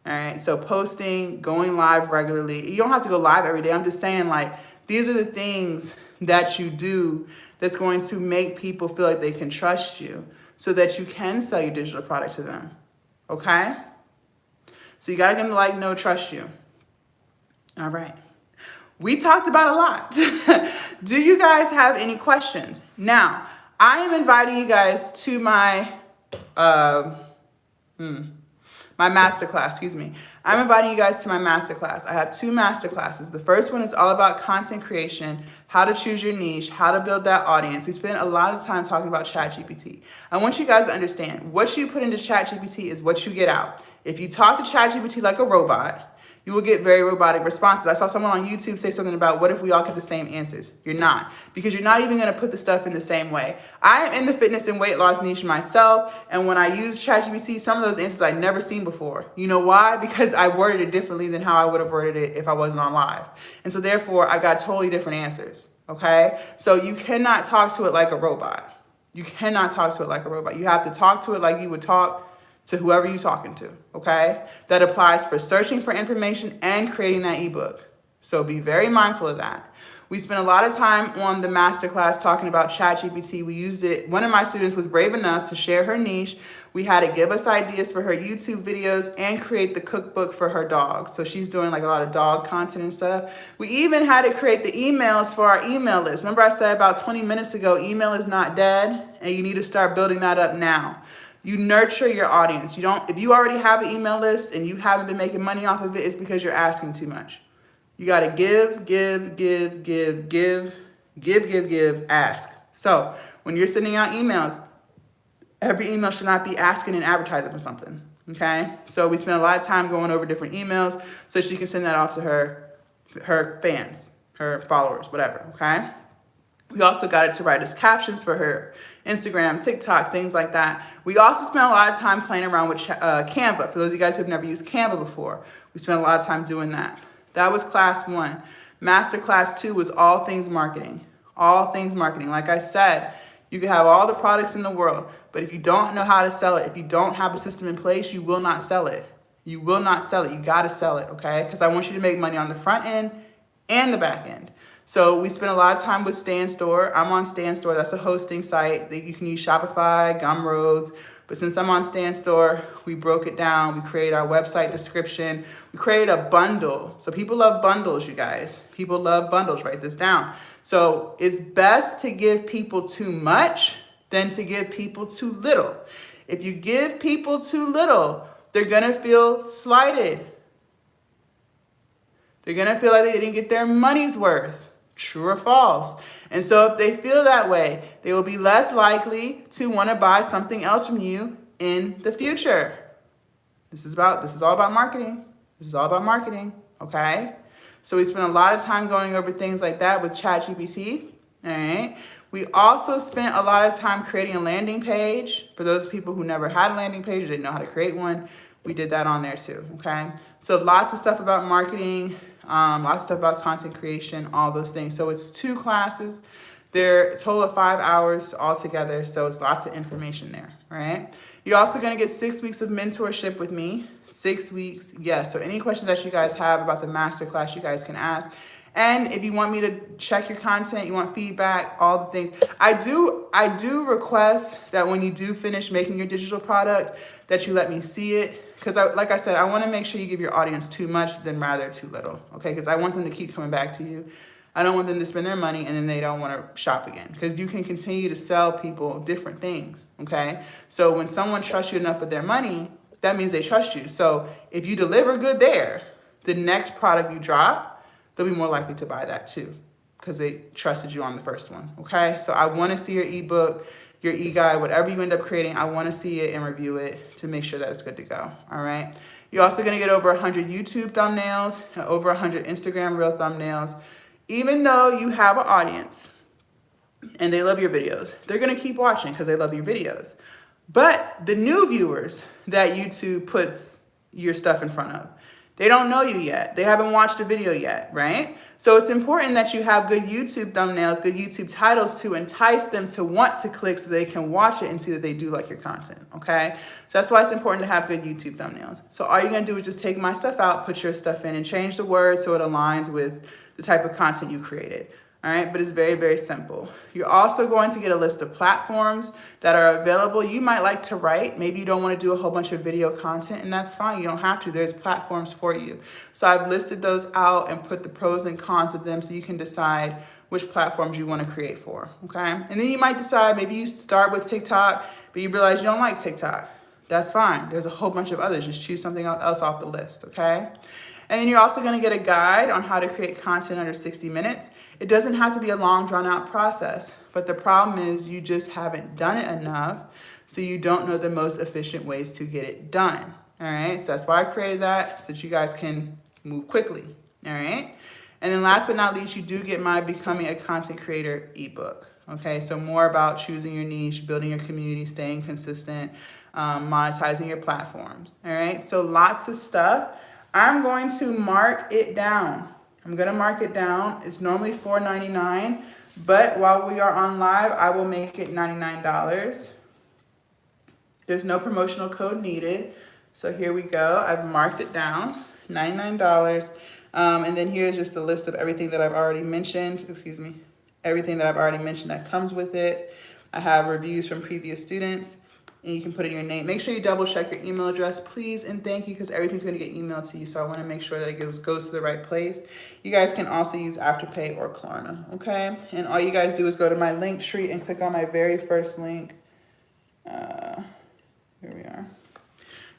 A: All right, so posting, going live regularly. You don't have to go live every day. I'm just saying, like, these are the things that you do that's going to make people feel like they can trust you so that you can sell your digital product to them. Okay? So you got to get them to like, know, trust you. All right. We talked about a lot. Do you guys have any questions? Now, I am inviting you guys to my my masterclass, excuse me. I'm inviting you guys to my masterclass. I have 2 masterclasses. The first one is all about content creation, how to choose your niche, how to build that audience. We spend a lot of time talking about ChatGPT. I want you guys to understand what you put into ChatGPT is what you get out. If you talk to ChatGPT like a robot, you will get very robotic responses. I saw someone on YouTube say something about, what if we all get the same answers? You're not, because you're not even going to put the stuff in the same way. I am in the fitness and weight loss niche myself, and when I use ChatGPT, some of those answers I'd never seen before. You know why? Because I worded it differently than how I would have worded it if I wasn't on live. And so therefore, I got totally different answers, okay? So you cannot talk to it like a robot. You cannot talk to it like a robot. You have to talk to it like you would talk to whoever you're talking to, okay? That applies for searching for information and creating that ebook. So be very mindful of that. We spent a lot of time on the masterclass talking about ChatGPT. We used it. One of my students was brave enough to share her niche. We had it give us ideas for her YouTube videos and create the cookbook for her dog. So she's doing like a lot of dog content and stuff. We even had it create the emails for our email list. Remember I said about 20 minutes ago, email is not dead, and you need to start building that up now. You nurture your audience. If you already have an email list and you haven't been making money off of it, it's because you're asking too much. You got to give, ask. So when you're sending out emails, every email should not be asking and advertising for something. Okay. So we spend a lot of time going over different emails so she can send that off to her fans, her followers, whatever. Okay. We also got it to write us captions for her Instagram, TikTok, things like that. We also spent a lot of time playing around with Canva. For those of you guys who have never used Canva before, we spent a lot of time doing that. That was class 1. Master class 2 was all things marketing. All things marketing. Like I said, you can have all the products in the world, but if you don't know how to sell it, if you don't have a system in place, you will not sell it. You will not sell it. You got to sell it, okay? Because I want you to make money on the front end and the back end. So we spent a lot of time with Stan Store. I'm on Stan Store. That's a hosting site that you can use Shopify, Gumroads. But since I'm on Stan Store, we broke it down. We created our website description. We created a bundle. So people love bundles, you guys. People love bundles. Write this down. So it's best to give people too much than to give people too little. If you give people too little, they're going to feel slighted. They're going to feel like they didn't get their money's worth. True or false? And so if they feel that way, they will be less likely to want to buy something else from you in the future. This is all about marketing. This is all about marketing, okay? So we spent a lot of time going over things like that with ChatGPT, all right? We also spent a lot of time creating a landing page. For those people who never had a landing page or didn't know how to create one, we did that on there too, okay? So lots of stuff about marketing, lots of stuff about content creation, all those things. So it's 2 classes. They're a total of 5 hours altogether, so it's lots of information there, right? You're also going to get 6 weeks of mentorship with me. 6 weeks, yes. So any questions that you guys have about the masterclass, you guys can ask. And if you want me to check your content, you want feedback, all the things. I do request that when you do finish making your digital product, that you let me see it. Because like I said, I want to make sure you give your audience too much than rather too little. Okay, because I want them to keep coming back to you. I don't want them to spend their money and then they don't want to shop again, because you can continue to sell people different things, okay? So when someone trusts you enough with their money, that means they trust you. So if you deliver good there, the next product you drop, they'll be more likely to buy that too, because they trusted you on the first one, okay? So I want to see your ebook, your e-guide, whatever you end up creating, I want to see it and review it to make sure that it's good to go, all right? You're also going to get over 100 YouTube thumbnails, and over 100 Instagram Reel thumbnails. Even though you have an audience and they love your videos, they're going to keep watching because they love your videos. But the new viewers that YouTube puts your stuff in front of, they don't know you yet. They haven't watched a video yet, right? So it's important that you have good YouTube thumbnails, good YouTube titles to entice them to want to click so they can watch it and see that they do like your content, okay? So that's why it's important to have good YouTube thumbnails. So all you're going to do is just take my stuff out, put your stuff in, and change the words so it aligns with the type of content you created. All right, but it's very, very simple. You're also going to get a list of platforms that are available. You might like to write. Maybe you don't want to do a whole bunch of video content, and that's fine. You don't have to. There's platforms for you. So I've listed those out and put the pros and cons of them so you can decide which platforms you want to create for, okay? And then you might decide, maybe you start with TikTok, but you realize you don't like TikTok. That's fine. There's a whole bunch of others. Just choose something else off the list, okay? And then you're also going to get a guide on how to create content under 60 minutes. It doesn't have to be a long, drawn-out process, but the problem is you just haven't done it enough, so you don't know the most efficient ways to get it done. All right, so that's why I created that, so that you guys can move quickly. All right, and then last but not least, you do get my Becoming a Content Creator ebook. Okay, so more about choosing your niche, building your community, staying consistent, monetizing your platforms. All right, so lots of stuff. I'm going to mark it down. I'm going to mark it down. It's normally $4.99, but while we are on live, I will make it $99. There's no promotional code needed. So here we go. I've marked it down, $99. And then here's just a list of everything that I've already mentioned. Everything that I've already mentioned that comes with it. I have reviews from previous students. And you can put in your name. Make sure you double check your email address, please, and thank you, because everything's going to get emailed to you. So I want to make sure that it goes to the right place. You guys can also use Afterpay or Klarna, okay? And all you guys do is go to my link tree and click on my very first link. Here we are.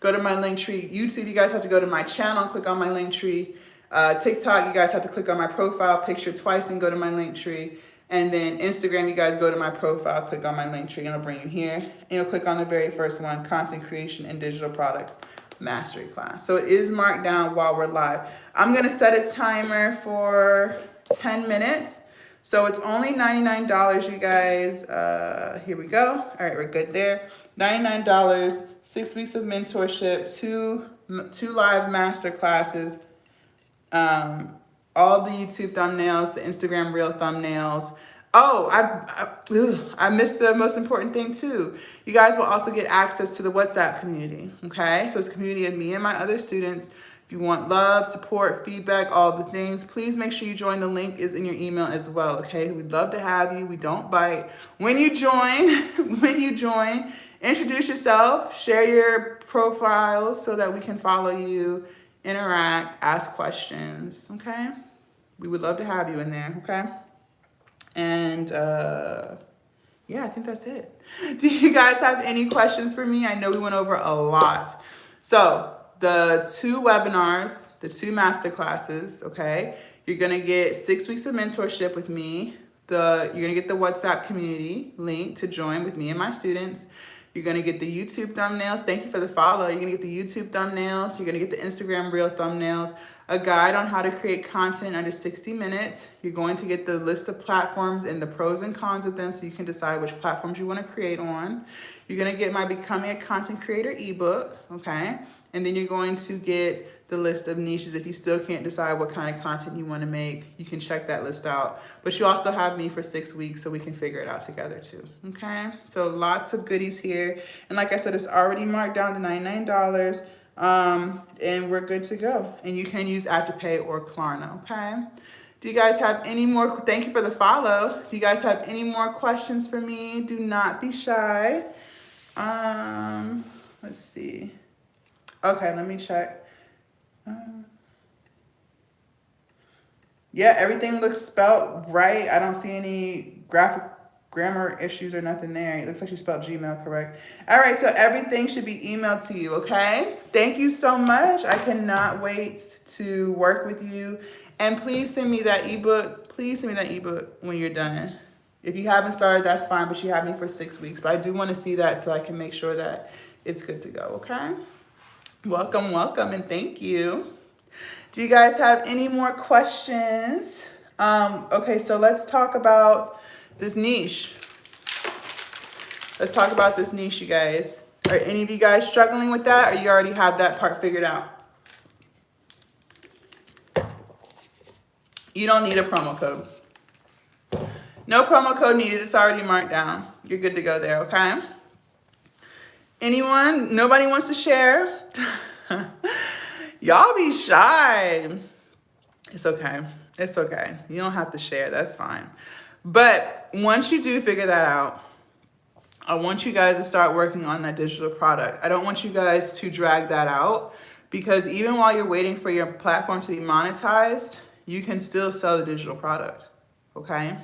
A: Go to my link tree. YouTube, you guys have to go to my channel and click on my link tree. TikTok, you guys have to click on my profile picture twice and go to my link tree. And then Instagram, you guys go to my profile, click on my link tree, and it'll bring you here. And you'll click on the very first one, Content Creation and Digital Products Mastery Class. So it is marked down while we're live. I'm going to set a timer for 10 minutes. So it's only $99, you guys. Here we go. All right, we're good there. $99, 6 weeks of mentorship, two live master classes. All the YouTube thumbnails, the Instagram Reel thumbnails. Oh, I missed the most important thing too. You guys will also get access to the WhatsApp community, okay? So it's a community of me and my other students. If you want love, support, feedback, all the things, please make sure you join. The link is in your email as well, okay? We'd love to have you. We don't bite. When you join, introduce yourself, share your profiles so that we can follow you, interact, ask questions, okay? We would love to have you in there, okay? And yeah, I think that's it. Do you guys have any questions for me? I know we went over a lot. So the 2 webinars, the 2 masterclasses, okay? You're gonna get 6 weeks of mentorship with me. You're gonna get the WhatsApp community link to join with me and my students. You're gonna get the YouTube thumbnails. Thank you for the follow. You're gonna get the YouTube thumbnails. You're gonna get the Instagram Reel thumbnails. A guide on how to create content under 60 minutes. You're going to get the list of platforms and the pros and cons of them so you can decide which platforms you want to create on. You're going to get my Becoming a Content Creator ebook, okay? And then you're going to get the list of niches. If you still can't decide what kind of content you want to make, you can check that list out. But you also have me for 6 weeks so we can figure it out together too, okay? So lots of goodies here. And like I said, it's already marked down to $99. And we're good to go. And you can use Afterpay or Klarna, okay? Do you guys have any more? Thank you for the follow. Do you guys have any more questions for me? Do not be shy. Let's see. Okay, let me check. Yeah, everything looks spelled right. I don't see any grammar issues or nothing there. It looks like you spelled Gmail correct. All right, so everything should be emailed to you, okay? Thank you so much. I cannot wait to work with you. And please send me that ebook. Please send me that ebook when you're done. If you haven't started, that's fine, but you have me for 6 weeks. But I do want to see that so I can make sure that it's good to go, okay? Welcome, welcome, and thank you. Do you guys have any more questions? Okay, so let's talk about this niche. Let's talk about this niche, you guys. Are any of you guys struggling with that, or you already have that part figured out? You don't need a promo code. No promo code needed. It's already marked down. You're good to go there, okay? Anyone? Nobody wants to share? Y'all be shy. It's okay. It's okay. You don't have to share. That's fine. But once you do figure that out, I want you guys to start working on that digital product. I don't want you guys to drag that out, because even while you're waiting for your platform to be monetized, you can still sell the digital product, okay?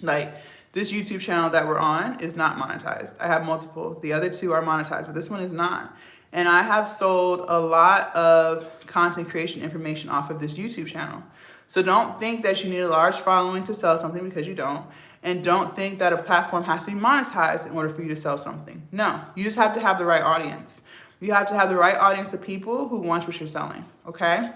A: Like this YouTube channel that we're on is not monetized. I have multiple. The other two are monetized, but this one is not. And I have sold a lot of content creation information off of this YouTube channel. So don't think that you need a large following to sell something, because you don't. And don't think that a platform has to be monetized in order for you to sell something. No, you just have to have the right audience. You have to have the right audience of people who want what you're selling, okay?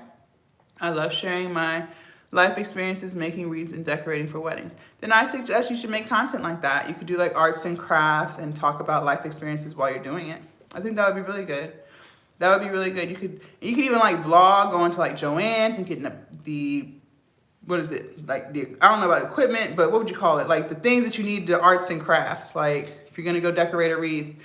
A: I love sharing my life experiences, making wreaths and decorating for weddings. Then I suggest you should make content like that. You could do like arts and crafts and talk about life experiences while you're doing it. I think that would be really good. That would be really good. You could even like vlog, go into like Joann's and getting the what is it? Like I don't know about equipment, but what would you call it? Like the things that you need to arts and crafts. Like if you're gonna go decorate a wreath,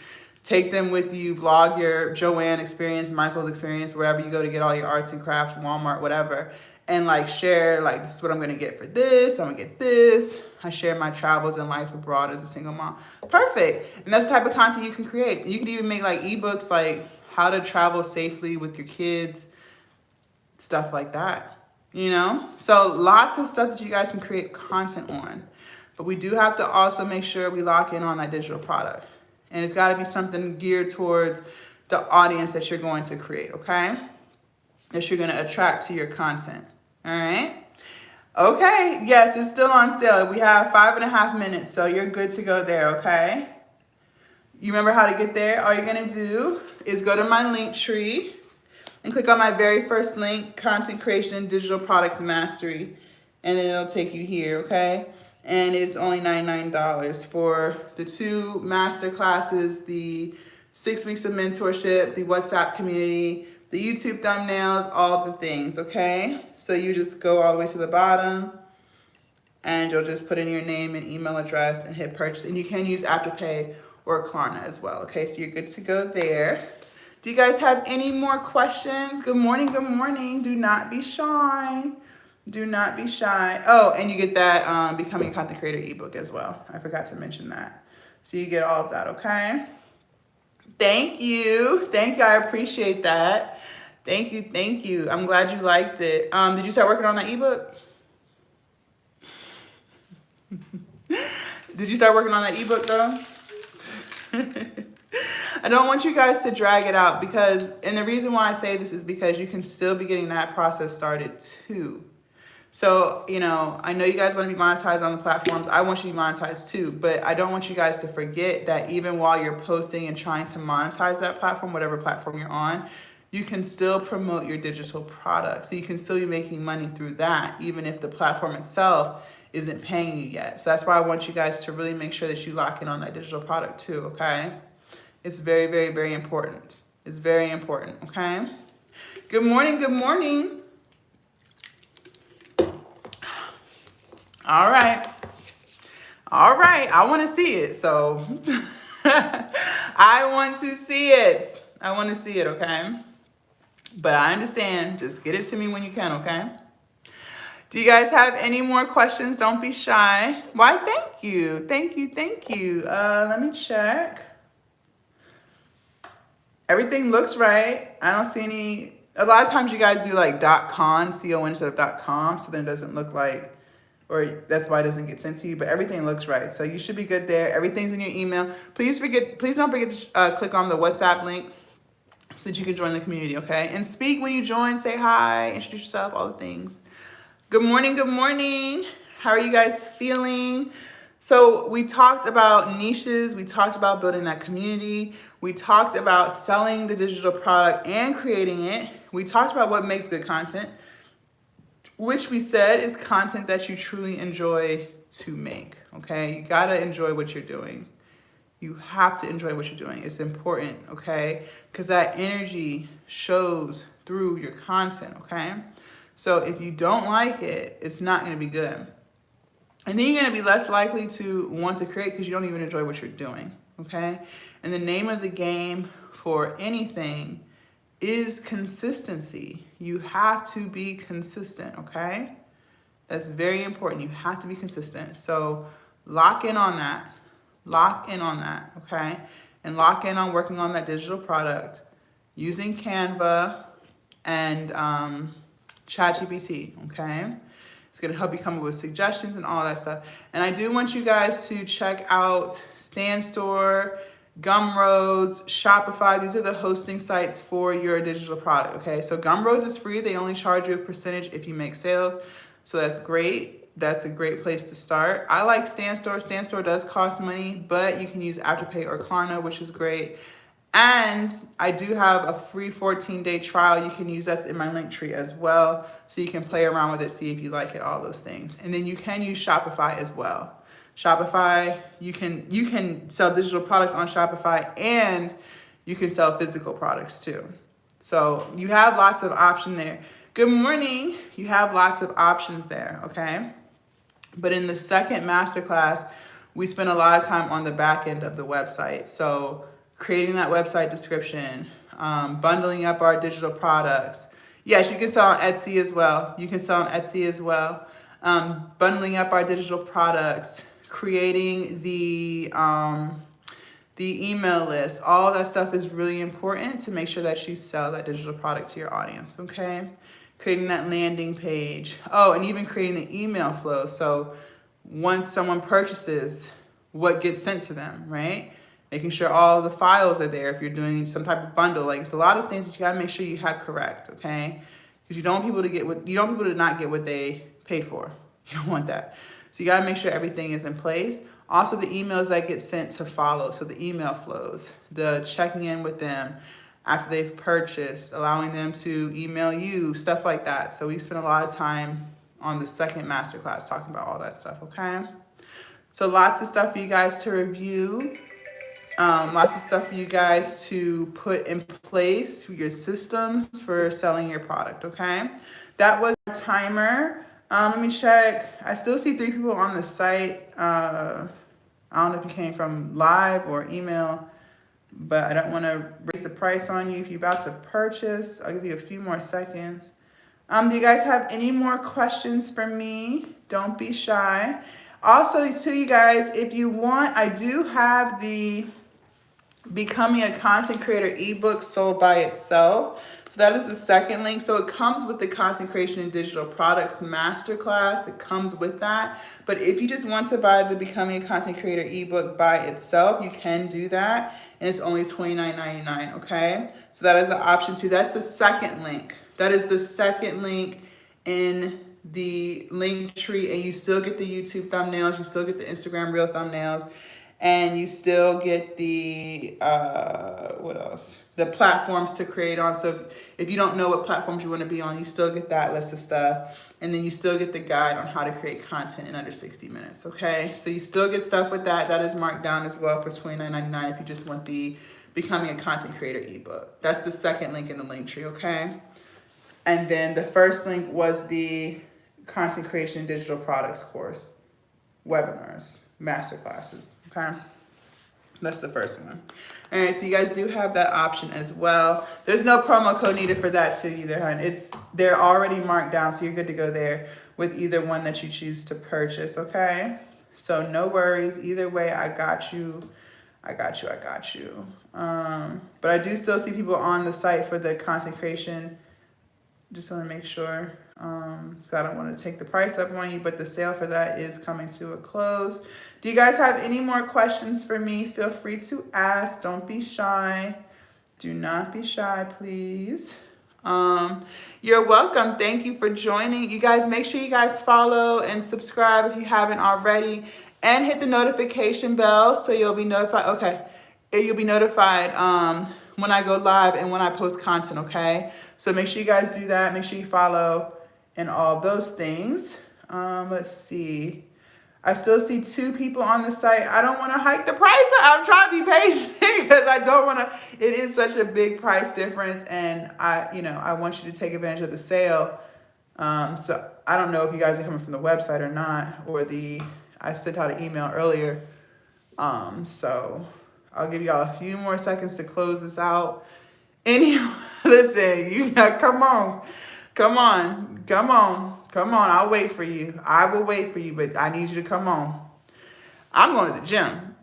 A: take them with you, vlog your Joann experience, Michael's experience, wherever you go to get all your arts and crafts, Walmart, whatever. And like share, like this is what I'm gonna get for this, I'm gonna get this. I share my travels and life abroad as a single mom. Perfect. And that's the type of content you can create. You could even make like ebooks, like how to travel safely with your kids, stuff like that, you know? So lots of stuff that you guys can create content on. But we do have to also make sure we lock in on that digital product. And it's gotta be something geared towards the audience that you're going to create, okay? That you're gonna attract to your content. All right. Okay. Yes, it's still on sale. We have 5.5 minutes, so you're good to go there. Okay. You remember how to get there? All you're gonna do is go to my link tree and click on my very first link, Content Creation and Digital Products Mastery, and then it'll take you here. Okay. And it's only $99 for the 2 master classes, the 6 weeks of mentorship, the WhatsApp community, the YouTube thumbnails, all the things, okay? So you just go all the way to the bottom and you'll just put in your name and email address and hit purchase. And you can use Afterpay or Klarna as well, okay? So you're good to go there. Do you guys have any more questions? Good morning, good morning. Do not be shy. Do not be shy. Oh, and you get that Becoming a Content Creator ebook as well. I forgot to mention that. So you get all of that, okay? Thank you. Thank you. I appreciate that. Thank you. Thank you. I'm glad you liked it. Did you start working on that ebook? Did you start working on that ebook though? I don't want you guys to drag it out because, and the reason why I say this is because you can still be getting that process started too. So, you know, I know you guys want to be monetized on the platforms. I want you to be monetized too, but I don't want you guys to forget that even while you're posting and trying to monetize that platform, whatever platform you're on, you can still promote your digital product. So you can still be making money through that, even if the platform itself isn't paying you yet. So that's why I want you guys to really make sure that you lock in on that digital product too, okay? It's very, very, very important. It's very important, okay? Good morning, good morning. All right. All right. I want to see it. So I want to see it. I want to see it. Okay. But I understand. Just get it to me when you can. Okay. Do you guys have any more questions? Don't be shy. Why, thank you. Thank you, thank you. Let me check. Everything looks right. I don't see any, a lot of times you guys do like .con, C-O-N instead of .com, so then it doesn't look like, or that's why it doesn't get sent to you, but everything looks right. So you should be good there. Everything's in your email. Please don't forget to click on the WhatsApp link so that you can join the community, okay? And speak when you join, say hi, introduce yourself, all the things. Good morning, good morning. How are you guys feeling? So we talked about niches, we talked about building that community, we talked about selling the digital product and creating it. We talked about what makes good content, which we said is content that you truly enjoy to make, okay? You gotta enjoy what you're doing. You have to enjoy what you're doing. It's important, okay? Because that energy shows through your content, okay? So if you don't like it, it's not gonna be good. And then you're gonna be less likely to want to create because you don't even enjoy what you're doing, okay? And the name of the game for anything is consistency. You have to be consistent, okay? That's very important. You have to be consistent. So lock in on that. Lock in on that, okay? And lock in on working on that digital product using Canva and ChatGPT, okay? It's gonna help you come up with suggestions and all that stuff. And I do want you guys to check out Standstore, Gumroads, Shopify. These are the hosting sites for your digital product, okay? So Gumroads is free. They only charge you a percentage if you make sales. So that's great. That's a great place to start. I like Standstore. Standstore does cost money, but you can use Afterpay or Klarna, which is great. And I do have a free 14-day trial you can use. That's in my link tree as well. So you can play around with it, see if you like it, all those things. And then you can use Shopify as well. Shopify, you can sell digital products on Shopify and you can sell physical products too. So you have lots of options there. Good morning. You have lots of options there, okay? But in the second masterclass, we spent a lot of time on the back end of the website. So creating that website description, bundling up our digital products. Yes, you can sell on Etsy as well. You can sell on Etsy as well. Bundling up our digital products, creating the email list. All that stuff is really important to make sure that you sell that digital product to your audience, okay? Creating that landing page. Oh, and even creating the email flow. So once someone purchases, what gets sent to them, right? Making sure all the files are there if you're doing some type of bundle. Like, it's a lot of things that you gotta make sure you have correct, okay? Because you don't want people to not get what they paid for. You don't want that. So you gotta make sure everything is in place. Also, the emails that get sent to follow. So the email flows, the checking in with them after they've purchased, allowing them to email you, stuff like that. So we spent a lot of time on the second masterclass talking about all that stuff, okay? So lots of stuff for you guys to review. Lots of stuff for you guys to put in place for your systems for selling your product, okay? That was a timer. Let me check. I still see 3 people on the site. I don't know if you came from live or email, but I don't want to raise the price on you if you're about to purchase. I'll give you a few more seconds. Do you guys have any more questions for me? Don't be shy. Also, to you guys, if you want, I do have the Becoming a Content Creator ebook sold by itself. So that is the second link. So it comes with the Content Creation and Digital Products Masterclass. It comes with that. But if you just want to buy the Becoming a Content Creator ebook by itself, you can do that. And it's only $29.99, okay? So that is an option too. That's the second link. That is the second link in the link tree. And you still get the YouTube thumbnails. You still get the Instagram Reel thumbnails. And you still get the, what else? The platforms to create on. So if you don't know what platforms you want to be on, you still get that list of stuff. And then you still get the guide on how to create content in under 60 minutes, okay? So you still get stuff with that. That is marked down as well for $29.99 if you just want the Becoming a Content Creator ebook. That's the second link in the link tree, okay? And then the first link was the Content Creation Digital Products course, webinars, masterclasses. Okay, that's the first one. All right, so you guys do have that option as well. There's no promo code needed for that too either, hon. They're already marked down, so you're good to go there. with either one that you choose to purchase, okay? So no worries. Either way, I got you. I got you. I got you. But I do still see people on the site for the content creation. Just want to make sure. So I don't want to take the price up on you, but the sale for that is coming to a close. Do you guys have any more questions for me? Feel free to ask. Don't be shy. Do not be shy, please. You're welcome. Thank you for joining. You guys, make sure you guys follow and subscribe if you haven't already, and hit the notification bell so you'll be notified. Okay, you'll be notified when I go live and when I post content. Okay, so make sure you guys do that. Make sure you follow and all those things. Let's see. I still see 2 people on the site. I don't want to hike the price up. I'm trying to be patient because I don't want to. It is such a big price difference, and I want you to take advantage of the sale. So I don't know if you guys are coming from the website or not, or I sent out an email earlier. So I'll give y'all a few more seconds to close this out. Listen, you got, come on. I'll wait for you. I will wait for you, but I need you to come on. I'm going to the gym.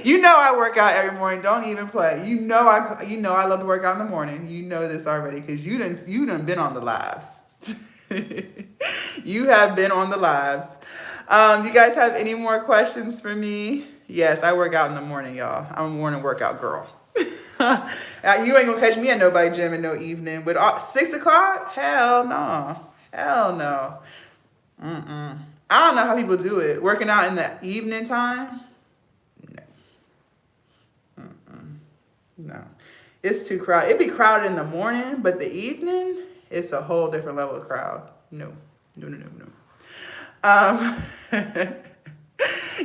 A: You know I work out every morning. Don't even play. You know I love to work out in the morning. You know this already because you done been on the lives. You have been on the lives. Do you guys have any more questions for me? Yes, I work out in the morning, y'all. I'm a morning workout girl. You ain't gonna catch me at nobody gym in no evening. But 6 o'clock? Hell no. Hell no. I don't know how people do it. Working out in the evening time? No. It's too crowded. It'd be crowded in the morning, but the evening, it's a whole different level of crowd. No.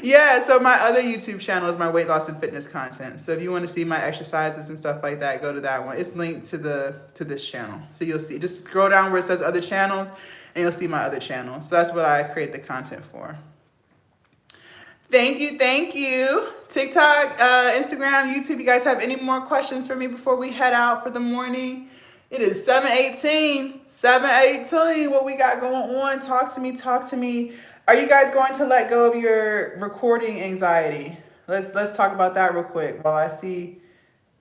A: Yeah, so my other YouTube channel is my weight loss and fitness content. So if you want to see my exercises and stuff like that, go to that one. It's linked to this channel. So you'll see, just scroll down where it says other channels and you'll see my other channels. So that's what I create the content for. Thank you. TikTok, Instagram, YouTube, you guys have any more questions for me before we head out for the morning? It is 7:18. What we got going on? Talk to me. Are you guys going to let go of your recording anxiety? Let's talk about that real quick. While I see,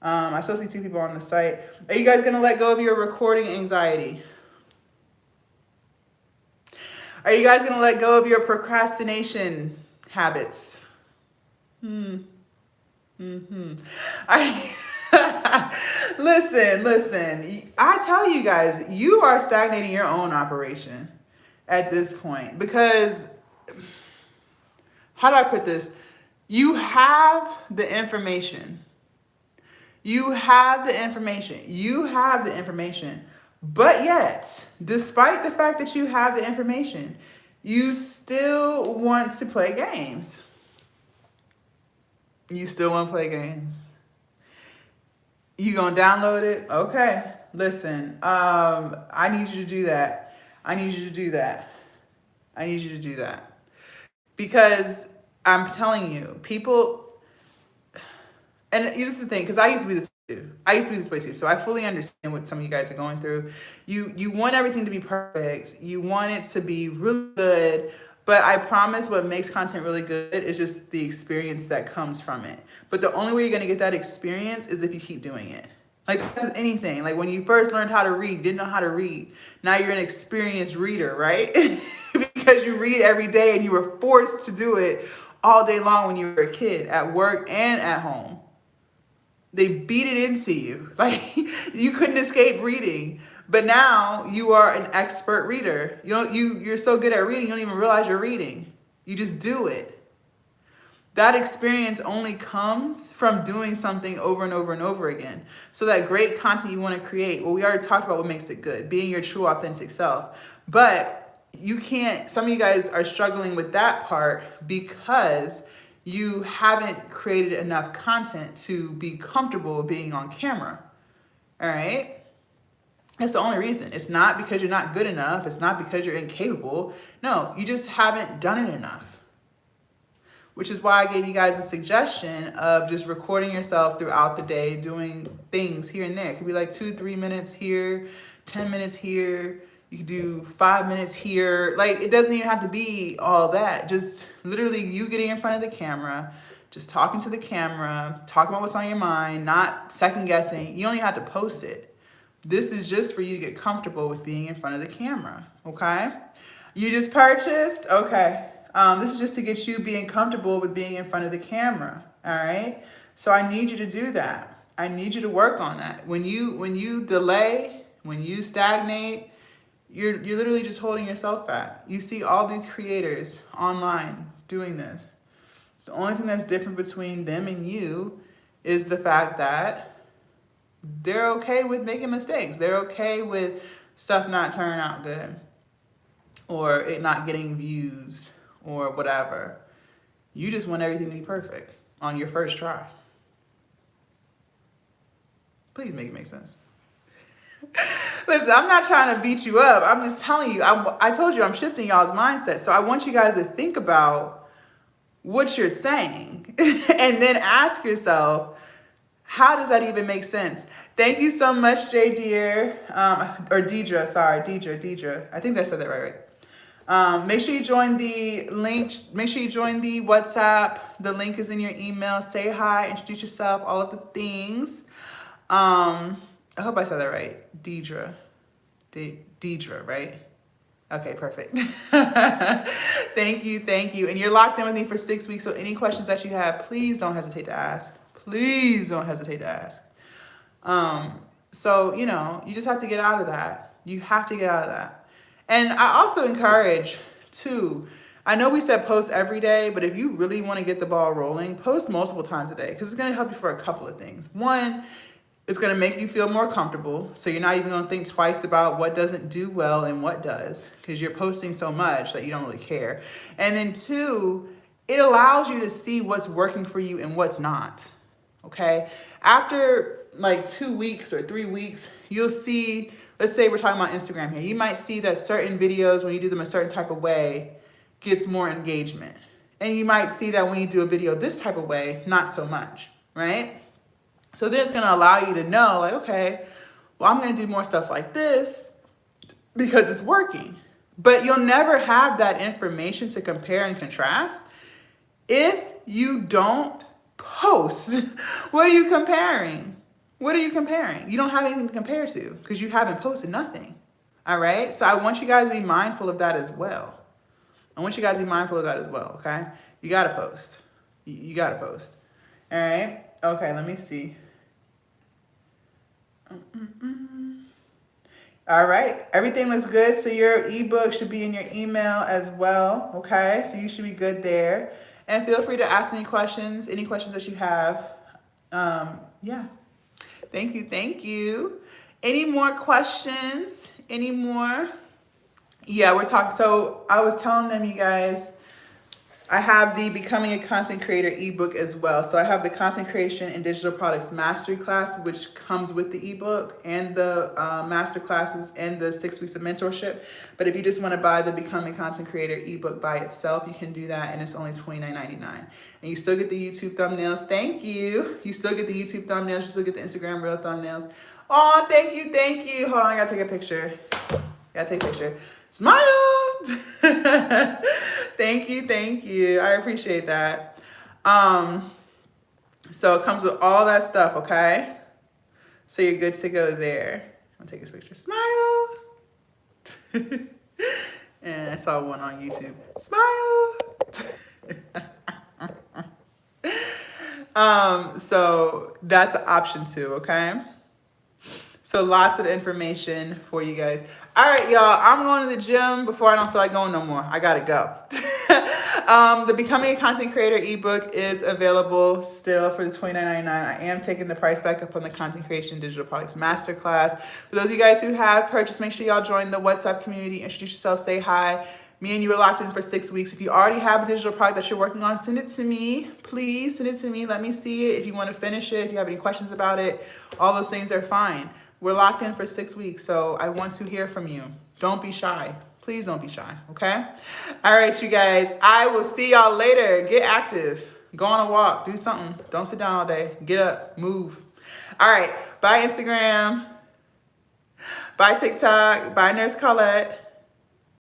A: I still see 2 people on the site. Are you guys going to let go of your recording anxiety? Are you guys going to let go of your procrastination habits? Listen. I tell you guys, you are stagnating your own operation at this point because, how do I put this? You have the information. But yet, despite the fact that you have the information, you still want to play games. You gonna download it? Okay. Listen, I need you to do that. Because I'm telling you, people, and this is the thing, because I used to be this way too. So I fully understand what some of you guys are going through. You want everything to be perfect. You want it to be really good. But I promise what makes content really good is just the experience that comes from it. But the only way you're going to get that experience is if you keep doing it. Like that's with anything. Like when you first learned how to read, didn't know how to read. Now you're an experienced reader, right? Because you read every day and you were forced to do it all day long when you were a kid, at work and at home. They beat it into you. Like you couldn't escape reading. But now you are an expert reader. You're so good at reading, you don't even realize you're reading. You just do it. That experience only comes from doing something over and over and over again. So that great content you want to create, well, we already talked about what makes it good, being your true authentic self. But you can't, some of you guys are struggling with that part because you haven't created enough content to be comfortable being on camera. All right? That's the only reason. It's not because you're not good enough. It's not because you're incapable. No, you just haven't done it enough. Which is why I gave you guys a suggestion of just recording yourself throughout the day, doing things here and there. It could be like 2-3 minutes here, 10 minutes here, You can do 5 minutes here. Like, it doesn't even have to be all that. Just literally you getting in front of the camera, just talking to the camera, talking about what's on your mind, not second guessing. You don't even have to post it. This is just for you to get comfortable with being in front of the camera, okay? You just purchased? Okay. This is just to get you being comfortable with being in front of the camera, all right? So I need you to do that. I need you to work on that. When you delay, when you stagnate, you're literally just holding yourself back. You see all these creators online doing this. The only thing that's different between them and you is the fact that they're okay with making mistakes. They're okay with stuff not turning out good or it not getting views or whatever. You just want everything to be perfect on your first try. Please make it make sense. Listen, I'm not trying to beat you up. I'm just telling you, I told you I'm shifting y'all's mindset. So I want you guys to think about what you're saying and then ask yourself, how does that even make sense? Thank you so much, Jay Deere, or Deidre, sorry, Deidre. I think I said that right. Make sure you join the link. Make sure you join the WhatsApp. The link is in your email. Say hi, introduce yourself, all of the things. I hope I said that right. Deidre, right? Okay, perfect. Thank you. And you're locked in with me for 6 weeks. So any questions that you have, please don't hesitate to ask. Please don't hesitate to ask. So, you know, you just have to get out of that. You have to get out of that. And I also encourage too, I know we said post every day, but if you really want to get the ball rolling, post multiple times a day because it's going to help you for a couple of things. One, it's going to make you feel more comfortable. So you're not even going to think twice about what doesn't do well and what does, because you're posting so much that you don't really care. And then two, it allows you to see what's working for you and what's not. Okay. After like 2 weeks or 3 weeks, you'll see, let's say we're talking about Instagram here. You might see that certain videos, when you do them a certain type of way, gets more engagement. And you might see that when you do a video this type of way, not so much, right? So then it's going to allow you to know, like, okay, well, I'm going to do more stuff like this because it's working. But you'll never have that information to compare and contrast if you don't post. What are you comparing? What are you comparing? You don't have anything to compare to because you haven't posted nothing. All right? So I want you guys to be mindful of that as well. Okay? You got to post. You got to post. All right? Okay, let me see. All right, everything looks good. So your ebook should be in your email as well. Okay, so you should be good there. And feel free to ask any questions that you have. Yeah. Thank you. Any more questions? Any more? Yeah, we're talking. So I was telling them, you guys, I have the Becoming a Content Creator ebook as well. So I have the Content Creation and Digital Products Mastery Class, which comes with the ebook and the master classes and the 6 weeks of mentorship. But if you just want to buy the Becoming a Content Creator ebook by itself, you can do that, and it's only $29.99. And you still get the YouTube thumbnails. Thank you. You still get the YouTube thumbnails. You still get the Instagram Reel thumbnails. Oh, thank you. Hold on, I gotta take a picture. Smile. Thank you. I appreciate that. So it comes with all that stuff, okay? So you're good to go there. I'll take this picture. Smile. And I saw one on YouTube. Smile. So that's an option too, okay? So lots of information for you guys. All right, y'all, I'm going to the gym before I don't feel like going no more. I got to go. The Becoming a Content Creator ebook is available still for the $29.99. I am taking the price back up on the Content Creation Digital Products Masterclass. For those of you guys who have purchased, make sure y'all join the WhatsApp community. Introduce yourself, say hi. Me and you are locked in for 6 weeks. If you already have a digital product that you're working on, send it to me. Please send it to me. Let me see it. If you want to finish it, if you have any questions about it, all those things are fine. We're locked in for 6 weeks, so I want to hear from you. Don't be shy. Please don't be shy, okay? All right, you guys. I will see y'all later. Get active. Go on a walk. Do something. Don't sit down all day. Get up. Move. All right. Bye, Instagram. Bye, TikTok. Bye, Nurse Colette.